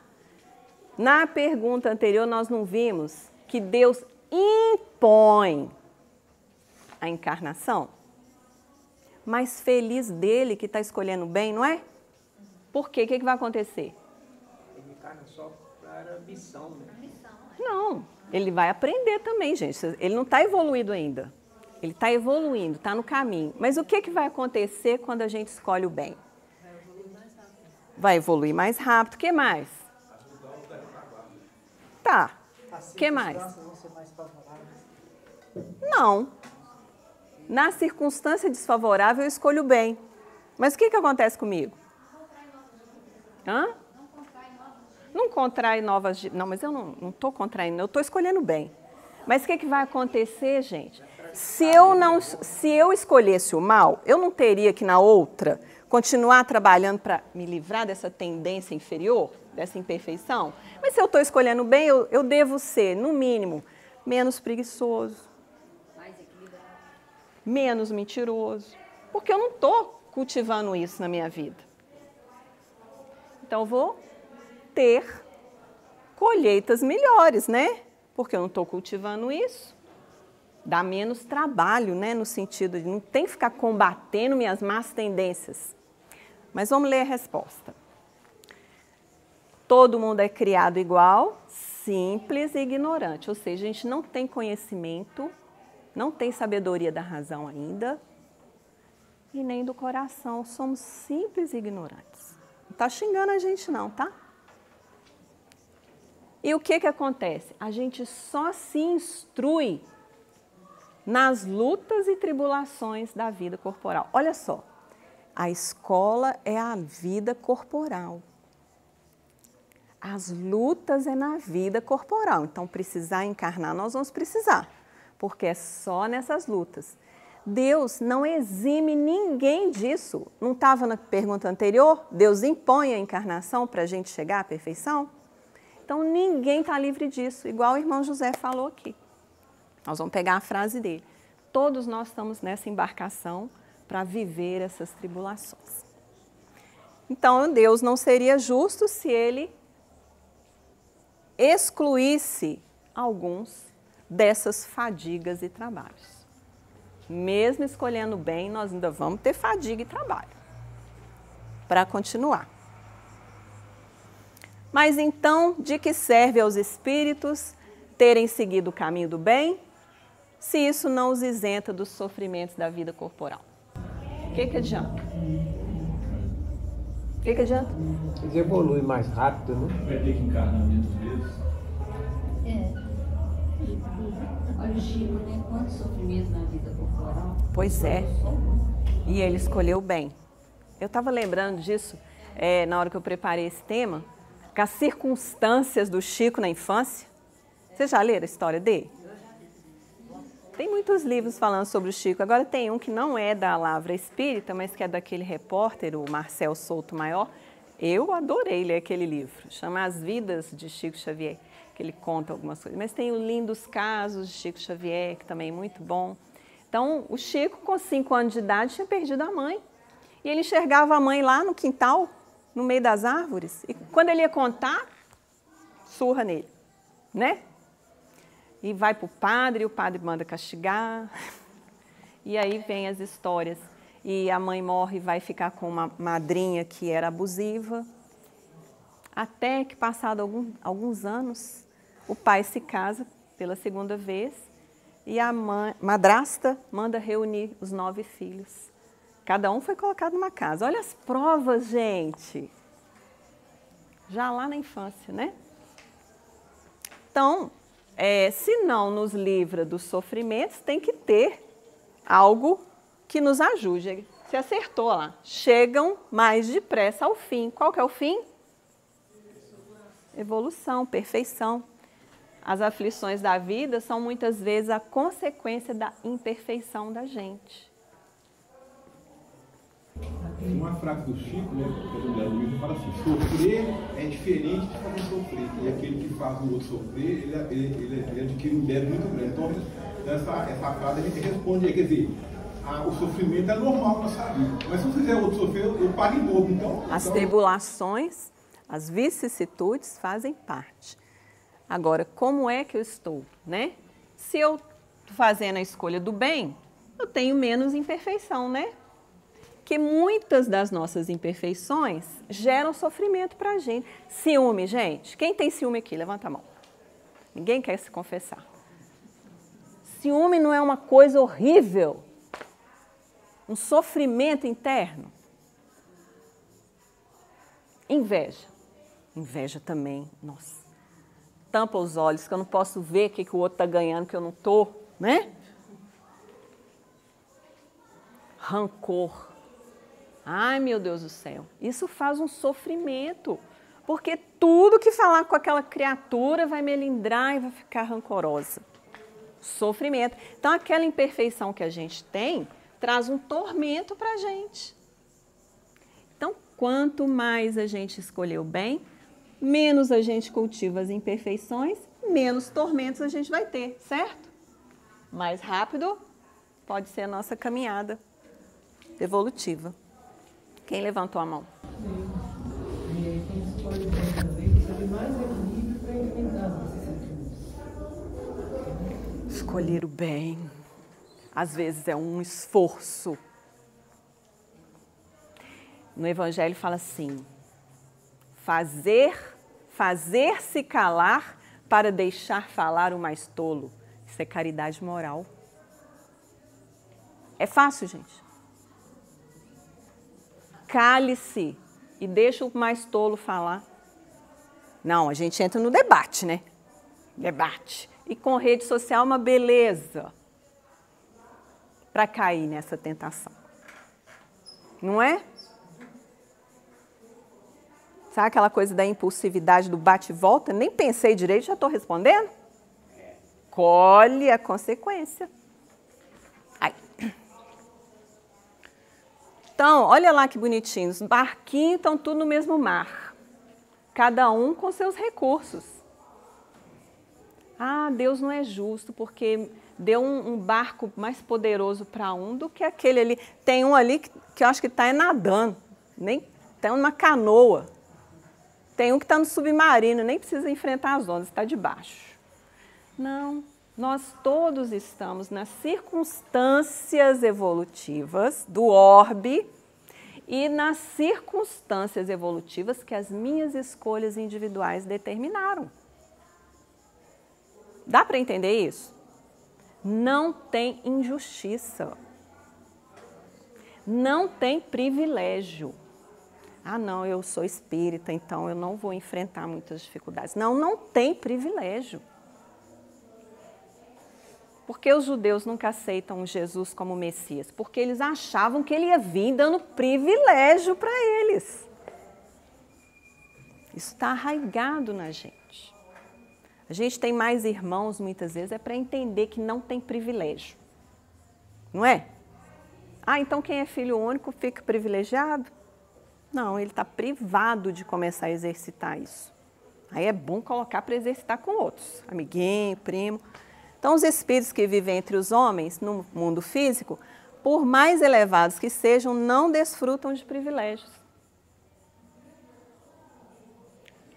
Na pergunta anterior, nós não vimos que Deus impõe a encarnação? Mas feliz dele que está escolhendo bem, não é? Por quê? O que vai acontecer? Ele encarna só para missão, né? Não, ele vai aprender também, gente. Ele não está evoluído ainda. Ele está evoluindo, está no caminho. Mas o que vai acontecer quando a gente escolhe o bem? Vai evoluir mais rápido. O que mais? Tá. O que mais? Não. Na circunstância desfavorável, eu escolho o bem. Mas o que acontece comigo? Hã? Não contrai novas... Não, mas eu não estou contraindo, eu estou escolhendo bem. Mas o que vai acontecer, gente? Se eu escolhesse o mal, eu não teria que na outra continuar trabalhando para me livrar dessa tendência inferior, dessa imperfeição? Mas se eu estou escolhendo bem, eu devo ser, no mínimo, menos preguiçoso, menos mentiroso, porque eu não estou cultivando isso na minha vida. Então, eu vou ter colheitas melhores, né? Porque eu não estou cultivando isso. Dá menos trabalho, né? No sentido de não tem que ficar combatendo minhas más tendências. Mas vamos ler a resposta. Todo mundo é criado igual, simples e ignorante. Ou seja, a gente não tem conhecimento, não tem sabedoria da razão ainda e nem do coração. Somos simples e ignorantes. Não está xingando a gente não, tá? E o que acontece? A gente só se instrui nas lutas e tribulações da vida corporal. Olha só, a escola é a vida corporal. As lutas é na vida corporal. Então, precisar encarnar, nós vamos precisar, porque é só nessas lutas. Deus não exime ninguém disso. Não estava na pergunta anterior? Deus impõe a encarnação para a gente chegar à perfeição? Então, ninguém está livre disso, igual o irmão José falou aqui. Nós vamos pegar a frase dele. Todos nós estamos nessa embarcação para viver essas tribulações. Então, Deus não seria justo se ele excluísse alguns dessas fadigas e trabalhos. Mesmo escolhendo bem, nós ainda vamos ter fadiga e trabalho para continuar. Mas então, de que serve aos espíritos terem seguido o caminho do bem, se isso não os isenta dos sofrimentos da vida corporal? O que adianta? O que adianta? Eles evoluem mais rápido, né? Vai ter que encarnar menos vezes. Olha o Chico, né? Quanto sofrimento na vida corporal. Pois é. E ele escolheu bem. Eu estava lembrando disso na hora que eu preparei esse tema, com as circunstâncias do Chico na infância. Vocês já leram a história dele? Tem muitos livros falando sobre o Chico. Agora tem um que não é da Lavra Espírita, mas que é daquele repórter, o Marcel Souto Maior. Eu adorei ler aquele livro. Chama As Vidas de Chico Xavier, que ele conta algumas coisas. Mas tem o Lindos Casos de Chico Xavier, que também é muito bom. Então, o Chico, com 5 anos de idade, tinha perdido a mãe. E ele enxergava a mãe lá no quintal, no meio das árvores. E quando ele ia contar, surra nele, né? E vai para o padre manda castigar. E aí vem as histórias. E a mãe morre e vai ficar com uma madrinha que era abusiva. Até que, passado alguns anos, o pai se casa pela segunda vez e a madrasta manda reunir os 9 filhos. Cada um foi colocado numa casa. Olha as provas, gente. Já lá na infância, né? Então, se não nos livra dos sofrimentos, tem que ter algo que nos ajude. Você acertou lá. Chegam mais depressa ao fim. Qual que é o fim? Evolução, perfeição. As aflições da vida são muitas vezes a consequência da imperfeição da gente. Tem uma frase do Chico, né, que é do Léo Luiz, que fala assim: sofrer é diferente de fazer sofrer. E aquele que faz o outro sofrer, ele adquire um débito muito grande. Então, essa frase a gente responde aí, quer dizer, o sofrimento é normal na nossa vida. Mas se eu fizer outro sofrer, eu pago em dobro. Então, as tribulações, as vicissitudes fazem parte. Agora, como é que eu estou, né? Se eu estou fazendo a escolha do bem, eu tenho menos imperfeição, né? Que muitas das nossas imperfeições geram sofrimento para a gente. Ciúme, gente. Quem tem ciúme aqui? Levanta a mão. Ninguém quer se confessar. Ciúme não é uma coisa horrível? Um sofrimento interno? Inveja. Inveja também, nossa. Tampa os olhos, que eu não posso ver o que o outro está ganhando, que eu não estou, né? Rancor. Ai, meu Deus do céu. Isso faz um sofrimento. Porque tudo que falar com aquela criatura vai melindrar e vai ficar rancorosa. Sofrimento. Então, aquela imperfeição que a gente tem traz um tormento para a gente. Então, quanto mais a gente escolher o bem, menos a gente cultiva as imperfeições, menos tormentos a gente vai ter, certo? Mais rápido pode ser a nossa caminhada evolutiva. Quem levantou a mão? Quem escolhe o bem também precisa de mais equilíbrio para enfrentar as vicissitudes. Escolher o bem, às vezes é um esforço. No Evangelho fala assim: fazer-se calar para deixar falar o mais tolo. Isso é caridade moral. É fácil, gente? Cale-se e deixa o mais tolo falar. Não, a gente entra no debate, né? Debate. E com rede social é uma beleza para cair nessa tentação. Não é? Sabe aquela coisa da impulsividade, do bate e volta? Nem pensei direito, já estou respondendo? Colhe a consequência. Ai. Então, olha lá que bonitinho. Os barquinhos estão tudo no mesmo mar. Cada um com seus recursos. Ah, Deus não é justo porque deu um barco mais poderoso para um do que aquele ali. Tem um ali que eu acho que está nadando. Nem tem uma canoa. Tem um que está no submarino, nem precisa enfrentar as ondas, está debaixo. Não, nós todos estamos nas circunstâncias evolutivas do orbe e nas circunstâncias evolutivas que as minhas escolhas individuais determinaram. Dá para entender isso? Não tem injustiça. Não tem privilégio. Ah, não, eu sou espírita, então eu não vou enfrentar muitas dificuldades. Não, não tem privilégio. Por que os judeus nunca aceitam Jesus como Messias? Porque eles achavam que ele ia vir dando privilégio para eles. Isso está arraigado na gente. A gente tem mais irmãos, muitas vezes, é para entender que não tem privilégio. Não é? Ah, então quem é filho único fica privilegiado? Não, ele está privado de começar a exercitar isso. Aí é bom colocar para exercitar com outros, amiguinho, primo. Então, os espíritos que vivem entre os homens, no mundo físico, por mais elevados que sejam, não desfrutam de privilégios.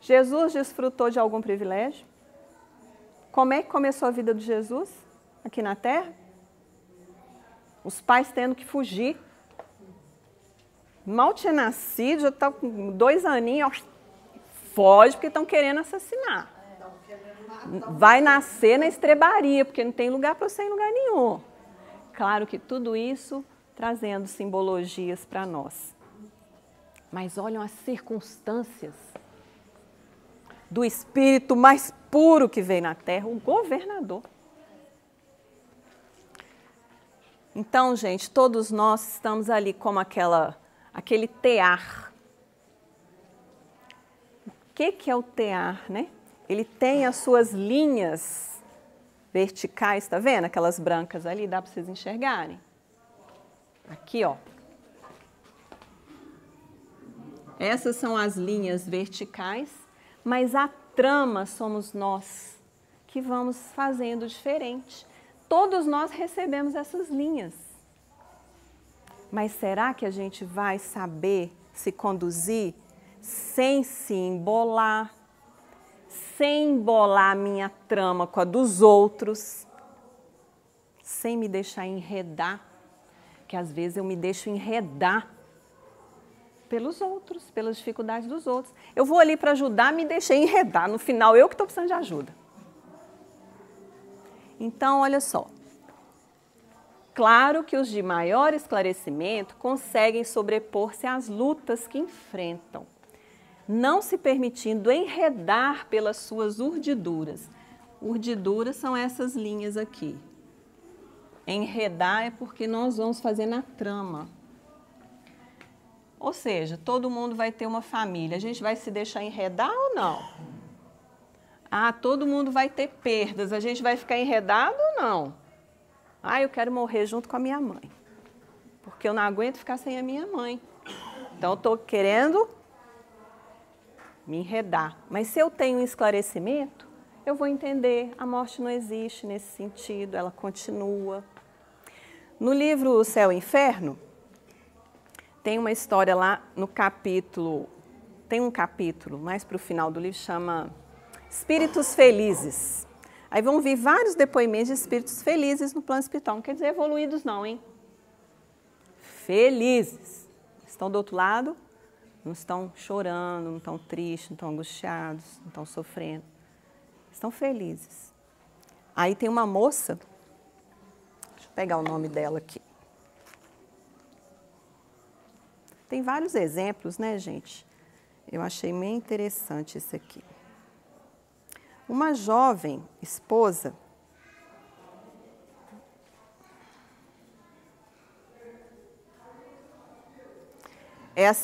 Jesus desfrutou de algum privilégio? Como é que começou a vida de Jesus aqui na Terra? Os pais tendo que fugir. Mal tinha nascido, já está com 2 aninhos, foge porque estão querendo assassinar. Vai nascer na estrebaria, porque não tem lugar para você em lugar nenhum. Claro que tudo isso trazendo simbologias para nós. Mas olham as circunstâncias do espírito mais puro que veio na Terra, o governador. Então, gente, todos nós estamos ali como aquele tear. O que é o tear, né? Ele tem as suas linhas verticais, tá vendo? Aquelas brancas ali, dá para vocês enxergarem? Aqui, ó. Essas são as linhas verticais, mas a trama somos nós que vamos fazendo diferente. Todos nós recebemos essas linhas. Mas será que a gente vai saber se conduzir sem se embolar, sem embolar a minha trama com a dos outros, sem me deixar enredar, que às vezes eu me deixo enredar pelos outros, pelas dificuldades dos outros. Eu vou ali para ajudar, me deixei enredar. No final, eu que estou precisando de ajuda. Então, olha só. Claro que os de maior esclarecimento conseguem sobrepor-se às lutas que enfrentam, não se permitindo enredar pelas suas urdiduras. Urdiduras são essas linhas aqui. Enredar é porque nós vamos fazer na trama. Ou seja, todo mundo vai ter uma família. A gente vai se deixar enredar ou não? Ah, todo mundo vai ter perdas. A gente vai ficar enredado ou não? Ah, eu quero morrer junto com a minha mãe. Porque eu não aguento ficar sem a minha mãe. Então, eu estou querendo me enredar. Mas se eu tenho um esclarecimento, eu vou entender. A morte não existe nesse sentido, ela continua. No livro O Céu e o Inferno, tem uma história lá no capítulo, tem um capítulo mais para o final do livro, chama Espíritos Felizes. Aí vão vir vários depoimentos de espíritos felizes no plano espiritual. Não quer dizer evoluídos não, hein? Felizes. Estão do outro lado, não estão chorando, não estão tristes, não estão angustiados, não estão sofrendo. Estão felizes. Aí tem uma moça, deixa eu pegar o nome dela aqui. Tem vários exemplos, né, gente? Eu achei meio interessante esse aqui. Uma jovem esposa é a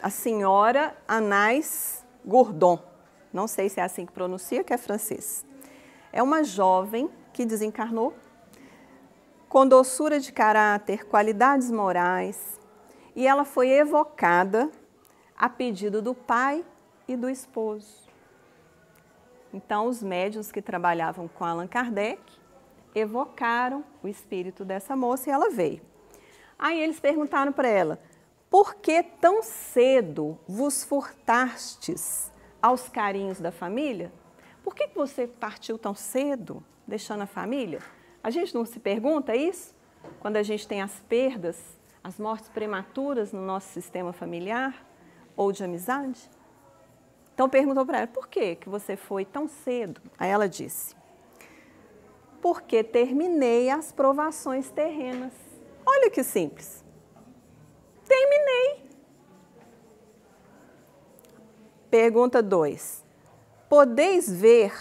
senhora Anais Gourdon. Não sei se é assim que pronuncia, que é francês. É uma jovem que desencarnou com doçura de caráter, qualidades morais, e ela foi evocada a pedido do pai e do esposo. Então, os médiuns que trabalhavam com Allan Kardec evocaram o espírito dessa moça e ela veio. Aí eles perguntaram para ela, por que tão cedo vos furtastes aos carinhos da família? Por que você partiu tão cedo, deixando a família? A gente não se pergunta isso? Quando a gente tem as perdas, as mortes prematuras no nosso sistema familiar ou de amizade? Então perguntou para ela, por que você foi tão cedo? Aí ela disse, porque terminei as provações terrenas. Olha que simples. Terminei. Pergunta 2. Podeis ver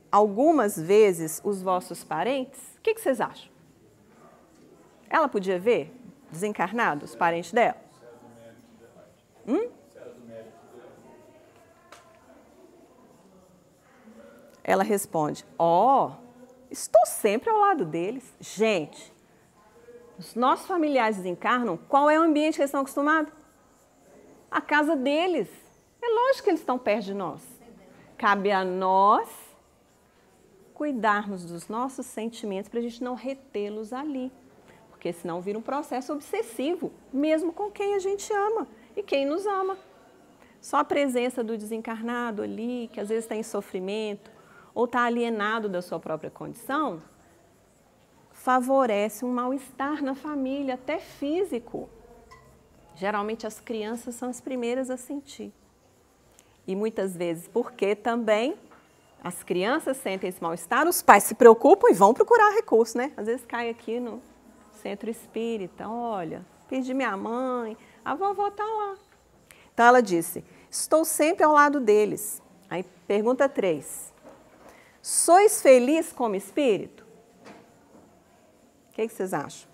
algumas vezes os vossos parentes? O que vocês acham? Ela podia ver, desencarnado, os parentes dela? Ela responde, estou sempre ao lado deles. Gente, os nossos familiares desencarnam, qual é o ambiente que eles estão acostumados? A casa deles. É lógico que eles estão perto de nós. Cabe a nós cuidarmos dos nossos sentimentos para a gente não retê-los ali. Porque senão vira um processo obsessivo, mesmo com quem a gente ama e quem nos ama. Só a presença do desencarnado ali, que às vezes está em sofrimento, ou está alienado da sua própria condição, favorece um mal-estar na família, até físico. Geralmente as crianças são as primeiras a sentir. E muitas vezes, porque também as crianças sentem esse mal-estar, os pais se preocupam e vão procurar recurso, né? Às vezes cai aqui no centro espírita, olha, perdi minha mãe, a vovó está lá. Então ela disse, estou sempre ao lado deles. Aí pergunta 3. Sois feliz como espírito? O que vocês acham?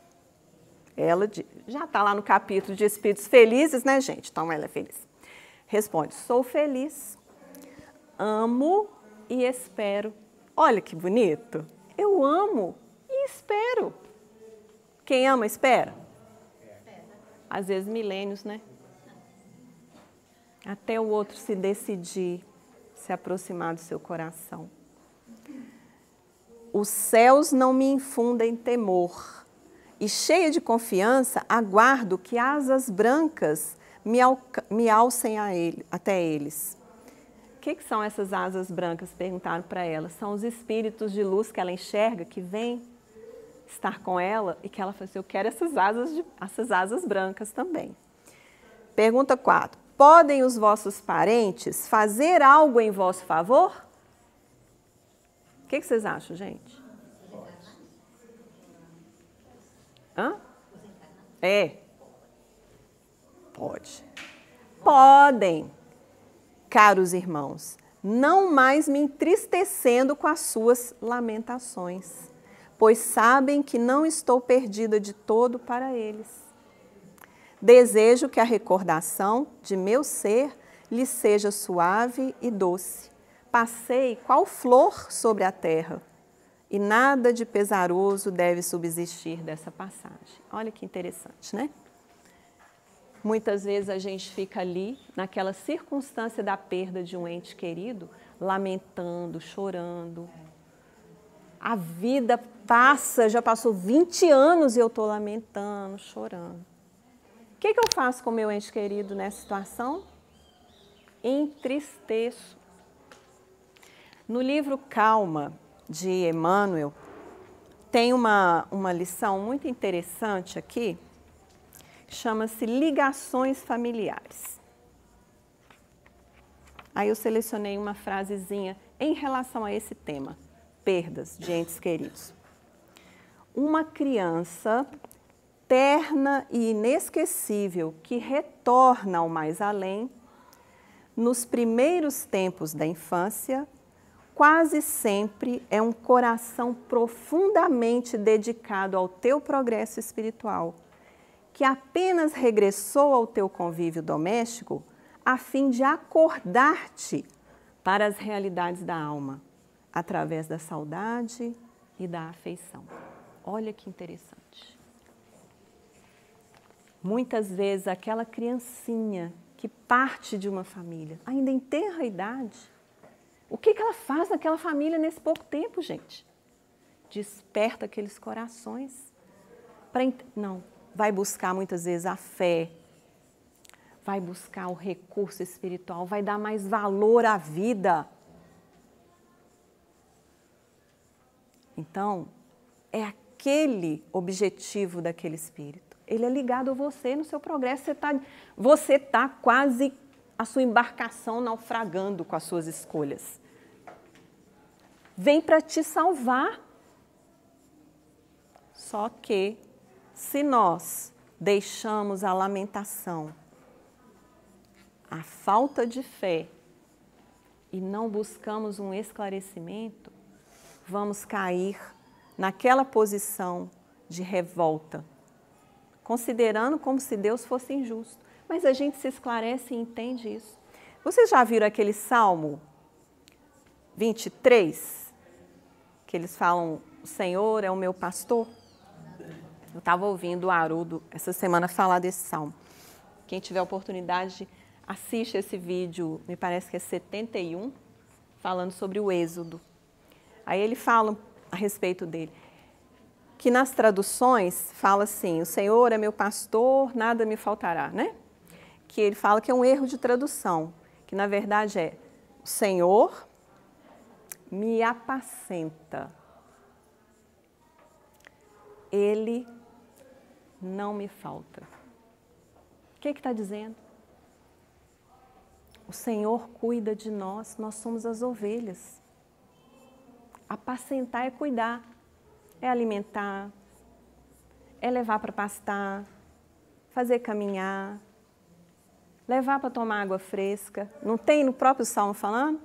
Ela já está lá no capítulo de espíritos felizes, né, gente? Então ela é feliz. Responde, sou feliz, amo e espero. Olha que bonito. Eu amo e espero. Quem ama, espera? Às vezes milênios, né? até o outro se decidir se aproximar do seu coração. Os céus não me infundem temor, e cheia de confiança, aguardo que asas brancas me alcem até eles. O que são essas asas brancas? Perguntaram para ela. São os espíritos de luz que ela enxerga, que vêm estar com ela, e que ela fala assim, eu quero essas asas brancas também. Pergunta 4. Podem os vossos parentes fazer algo em vosso favor? O que vocês acham, gente? Hã? Pode. Podem, caros irmãos, não mais me entristecendo com as suas lamentações, pois sabem que não estou perdida de todo para eles. Desejo que a recordação de meu ser lhes seja suave e doce. Passei qual flor sobre a terra, e nada de pesaroso deve subsistir dessa passagem. Olha que interessante, né? Muitas vezes a gente fica ali, naquela circunstância da perda de um ente querido, lamentando, chorando. A vida passa, já passou 20 anos e eu estou lamentando, chorando. O que eu faço com o meu ente querido nessa situação? Entristeço. No livro Calma, de Emmanuel, tem uma lição muito interessante aqui, chama-se Ligações Familiares. Aí eu selecionei uma frasezinha em relação a esse tema, perdas de entes queridos. Uma criança terna e inesquecível que retorna ao mais além, nos primeiros tempos da infância, quase sempre é um coração profundamente dedicado ao teu progresso espiritual, que apenas regressou ao teu convívio doméstico a fim de acordar-te para as realidades da alma, através da saudade e da afeição. Olha que interessante. Muitas vezes aquela criancinha que parte de uma família, ainda em tenra idade, o que ela faz naquela família nesse pouco tempo, gente? Desperta aqueles corações. Não, vai buscar muitas vezes a fé, vai buscar o recurso espiritual, vai dar mais valor à vida. Então, é aquele objetivo daquele espírito. Ele é ligado a você no seu progresso. Você está quase a sua embarcação naufragando com as suas escolhas. Vem para te salvar. Só que, se nós deixamos a lamentação, a falta de fé e não buscamos um esclarecimento, vamos cair naquela posição de revolta, considerando como se Deus fosse injusto. Mas a gente se esclarece e entende isso. Vocês já viram aquele Salmo 23, que eles falam, o Senhor é o meu pastor? Eu estava ouvindo o Haroldo essa semana falar desse Salmo. Quem tiver oportunidade, assiste esse vídeo, me parece que é 71, falando sobre o Êxodo. Aí ele fala a respeito dele, que nas traduções fala assim, o Senhor é meu pastor, nada me faltará, né? Que ele fala que é um erro de tradução, que na verdade é, o Senhor me apacenta, Ele não me falta. O que está dizendo? O Senhor cuida de nós, nós somos as ovelhas. Apacentar é cuidar, é alimentar, é levar para pastar, fazer caminhar, levar para tomar água fresca. Não tem no próprio Salmo falando?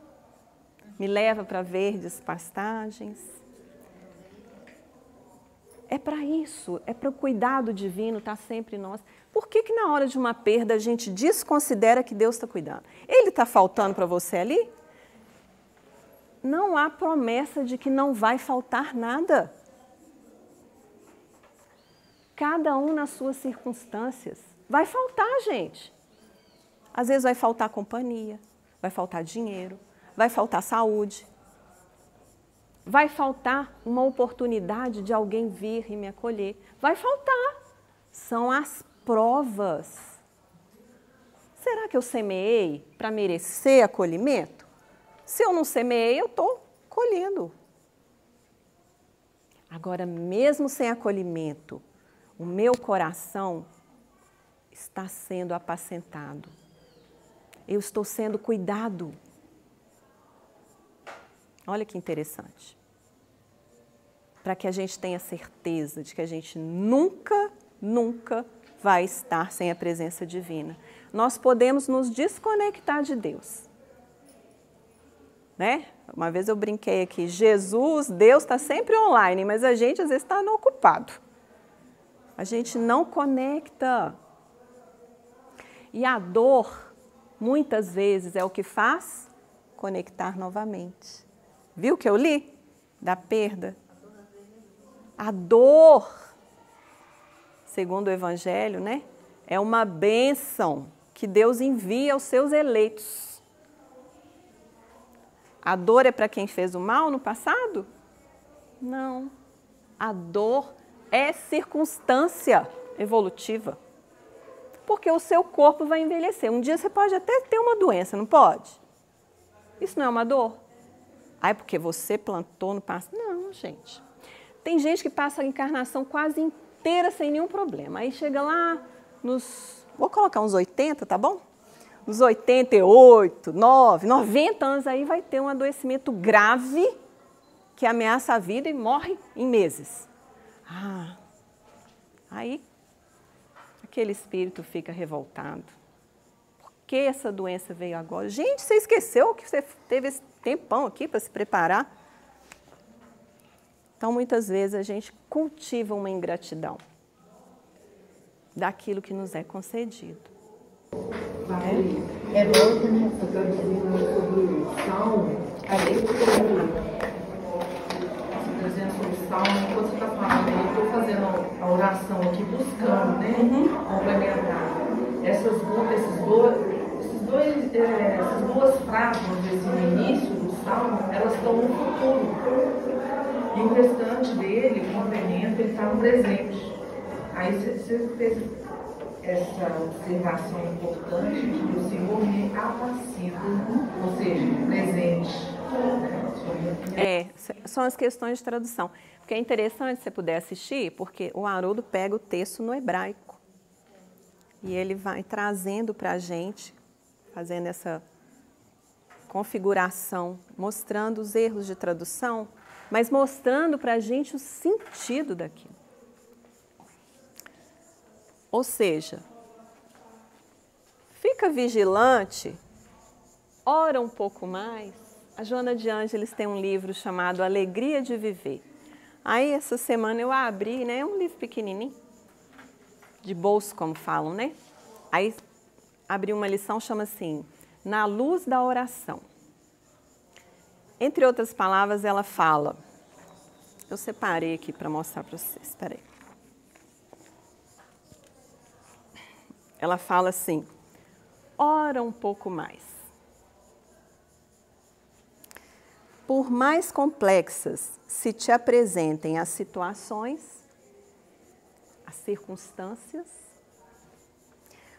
Me leva para verdes pastagens. É para isso, é para o cuidado divino estar sempre em nós. Por que na hora de uma perda a gente desconsidera que Deus está cuidando? Ele está faltando para você ali? Não há promessa de que não vai faltar nada. Cada um nas suas circunstâncias. Vai faltar, gente. Às vezes vai faltar companhia, vai faltar dinheiro, vai faltar saúde, vai faltar uma oportunidade de alguém vir e me acolher. Vai faltar. São as provas. Será que eu semeei para merecer acolhimento? Se eu não semeei, eu estou colhendo. Agora, mesmo sem acolhimento, o meu coração está sendo apacentado. Eu estou sendo cuidado. Olha que interessante. Para que a gente tenha certeza de que a gente nunca vai estar sem a presença divina. Nós podemos nos desconectar de Deus. Né? Uma vez eu brinquei aqui, Jesus, Deus está sempre online, mas a gente às vezes está ocupado. A gente não conecta. E a dor, muitas vezes, é o que faz conectar novamente. Viu o que eu li? Da perda. A dor, segundo o Evangelho, né, é uma bênção que Deus envia aos seus eleitos. A dor é para quem fez o mal no passado? Não. A dor é circunstância evolutiva. Porque o seu corpo vai envelhecer. Um dia você pode até ter uma doença, não pode? Isso não é uma dor? Ah, é porque você plantou no passado? Não, gente. Tem gente que passa a encarnação quase inteira sem nenhum problema. Aí chega lá nos... Vou colocar uns 80, tá bom? Nos 88, 9, 90 anos, aí vai ter um adoecimento grave que ameaça a vida e morre em meses. Ah, aí aquele espírito fica revoltado. Por que essa doença veio agora? Gente, você esqueceu que você teve esse tempão aqui para se preparar? Então, muitas vezes, a gente cultiva uma ingratidão daquilo que nos é concedido. É volta, né? Eu estava dizendo sobre o Salmo. Cadê o dizendo sobre o Salmo? Enquanto você está falando, eu estou fazendo a oração aqui, buscando, né? Complementar. Essas duas frases, no início do Salmo, elas estão no futuro. E o restante dele, o complemento, ele está no presente. Aí você fez essa observação importante de que o Senhor me apacenta, ou seja, presente. São as questões de tradução. Porque é interessante se você puder assistir, porque o Haroldo pega o texto no hebraico e ele vai trazendo para a gente, fazendo essa configuração, mostrando os erros de tradução, mas mostrando para a gente o sentido daquilo. Ou seja, fica vigilante, ora um pouco mais. A Joana de Ângeles tem um livro chamado Alegria de Viver. Aí, essa semana eu abri, né? É um livro pequenininho, de bolso, como falam, né? Aí, abri uma lição, chama assim, Na Luz da Oração. Entre outras palavras, ela fala, eu separei aqui para mostrar para vocês, espera aí. Ela fala assim, ora um pouco mais. Por mais complexas se te apresentem as situações, as circunstâncias,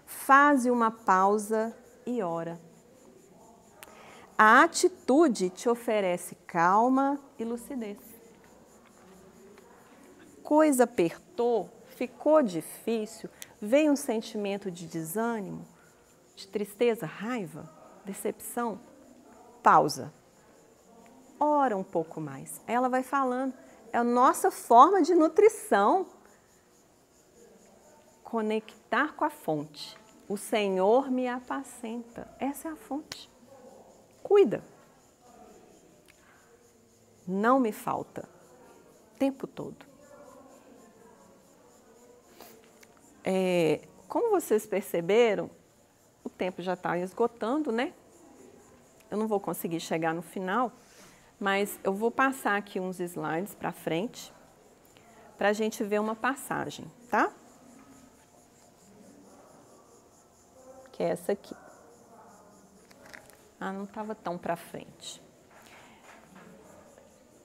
faze uma pausa e ora. A atitude te oferece calma e lucidez. A coisa apertou, ficou difícil, veio um sentimento de desânimo, de tristeza, raiva, decepção. Pausa. Ora um pouco mais. Ela vai falando. É a nossa forma de nutrição. Conectar com a fonte. O Senhor me apacenta. Essa é a fonte. Cuida. Não me falta. O tempo todo. Como vocês perceberam, o tempo já está esgotando, né? Eu não vou conseguir chegar no final, mas eu vou passar aqui uns slides para frente, para a gente ver uma passagem, tá? Que é essa aqui. não estava tão para frente.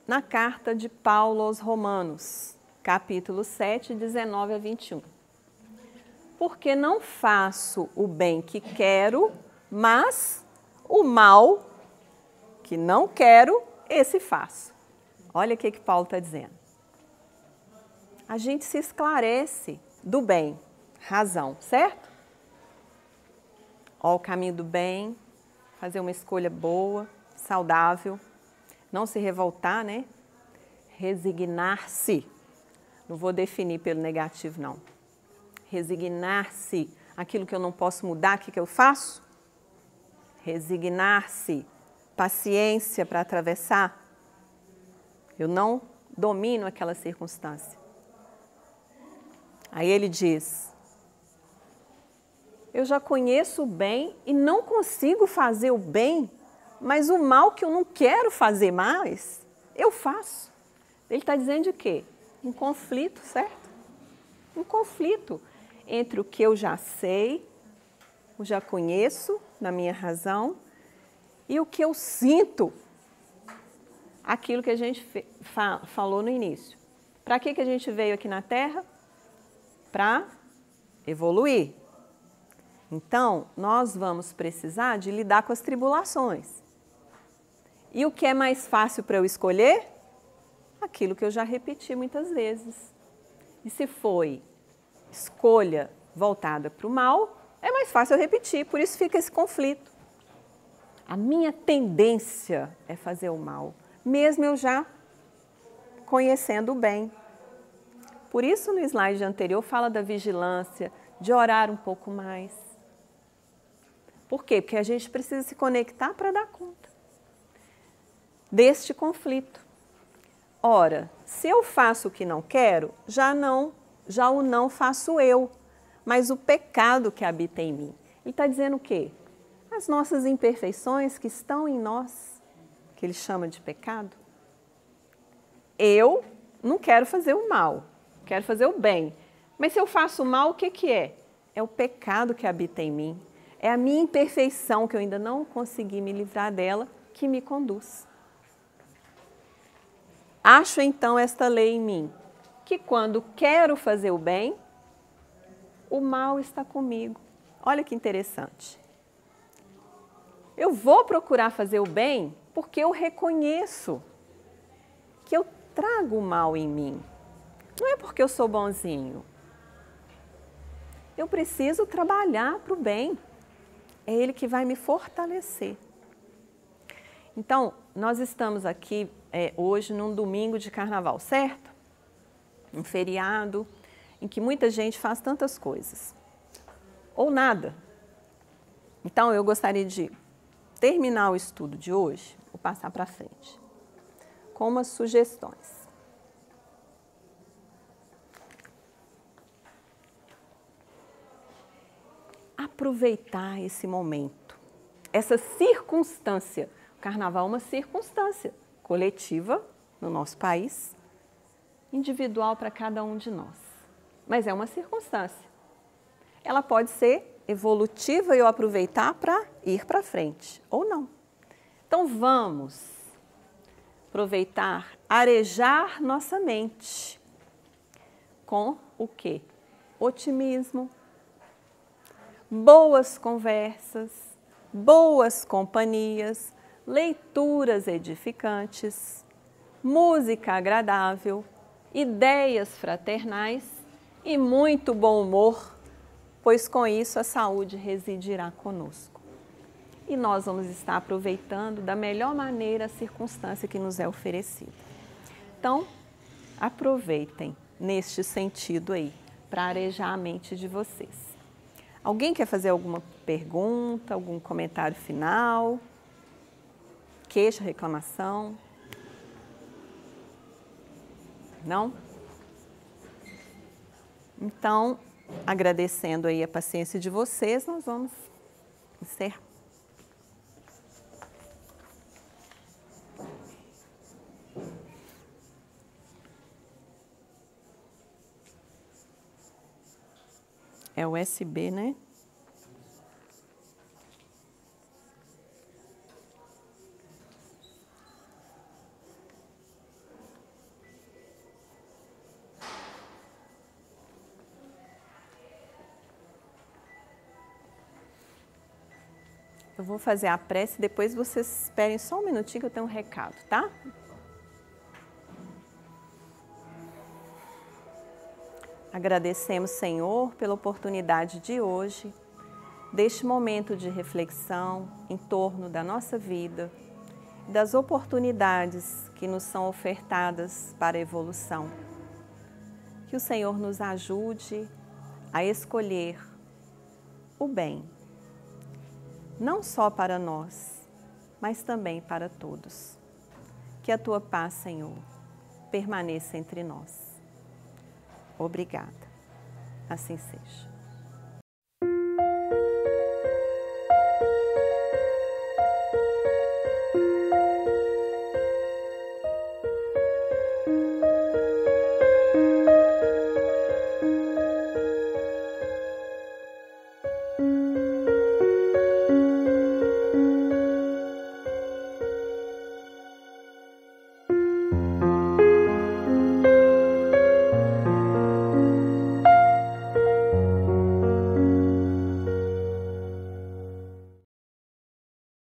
Na carta de Paulo aos Romanos, capítulo 7, 19 a 21. Porque não faço o bem que quero, mas o mal que não quero, esse faço. Olha o que Paulo está dizendo. A gente se esclarece do bem, razão, certo? Ó, o caminho do bem, fazer uma escolha boa, saudável, não se revoltar, né? Resignar-se. Não vou definir pelo negativo, não. Resignar-se. Aquilo que eu não posso mudar, o que eu faço? Resignar-se. Paciência para atravessar. Eu não domino aquela circunstância. Aí ele diz, eu já conheço o bem e não consigo fazer o bem, mas o mal que eu não quero fazer mais, eu faço. Ele está dizendo de quê? Um conflito, certo? Um conflito entre o que eu já sei, eu já conheço na minha razão, e o que eu sinto, aquilo que a gente falou no início. Para que a gente veio aqui na Terra? Para evoluir. Então, nós vamos precisar de lidar com as tribulações. E o que é mais fácil para eu escolher? Aquilo que eu já repeti muitas vezes. E se foi escolha voltada para o mal, é mais fácil eu repetir, por isso fica esse conflito. A minha tendência é fazer o mal, mesmo eu já conhecendo o bem. Por isso, no slide anterior, fala da vigilância, de orar um pouco mais. Por quê? Porque a gente precisa se conectar para dar conta deste conflito. Ora, se eu faço o que não quero, já o não faço eu, mas o pecado que habita em mim. Ele está dizendo o quê? As nossas imperfeições que estão em nós, que ele chama de pecado. Eu não quero fazer o mal, quero fazer o bem. Mas se eu faço o mal, o que é? É o pecado que habita em mim. É a minha imperfeição, que eu ainda não consegui me livrar dela, que me conduz. Acho então esta lei em mim, que quando quero fazer o bem, o mal está comigo. Olha que interessante. Eu vou procurar fazer o bem porque eu reconheço que eu trago o mal em mim. Não é porque eu sou bonzinho. Eu preciso trabalhar para o bem. É ele que vai me fortalecer. Então, nós estamos aqui hoje num domingo de carnaval, certo? Um feriado em que muita gente faz tantas coisas. Ou nada. Então, eu gostaria de terminar o estudo de hoje, vou passar para frente, com umas sugestões. Aproveitar esse momento, essa circunstância. O carnaval é uma circunstância coletiva no nosso país, individual para cada um de nós. Mas é uma circunstância. Ela pode ser evolutiva e eu aproveitar para ir para frente, ou não. Então vamos aproveitar, arejar nossa mente com o quê? Otimismo, boas conversas, boas companhias, leituras edificantes, música agradável, ideias fraternais e muito bom humor, pois com isso a saúde residirá conosco. E nós vamos estar aproveitando da melhor maneira a circunstância que nos é oferecida. Então, aproveitem neste sentido aí, para arejar a mente de vocês. Alguém quer fazer alguma pergunta, algum comentário final? Queixa, reclamação? Não? Então, agradecendo aí a paciência de vocês, nós vamos encerrar. É USB, né? Eu vou fazer a prece, depois vocês esperem só um minutinho que eu tenho um recado, tá? Agradecemos, Senhor, pela oportunidade de hoje, deste momento de reflexão em torno da nossa vida, das oportunidades que nos são ofertadas para a evolução. Que o Senhor nos ajude a escolher o bem, não só para nós, mas também para todos. Que a Tua paz, Senhor, permaneça entre nós. Obrigada. Assim seja.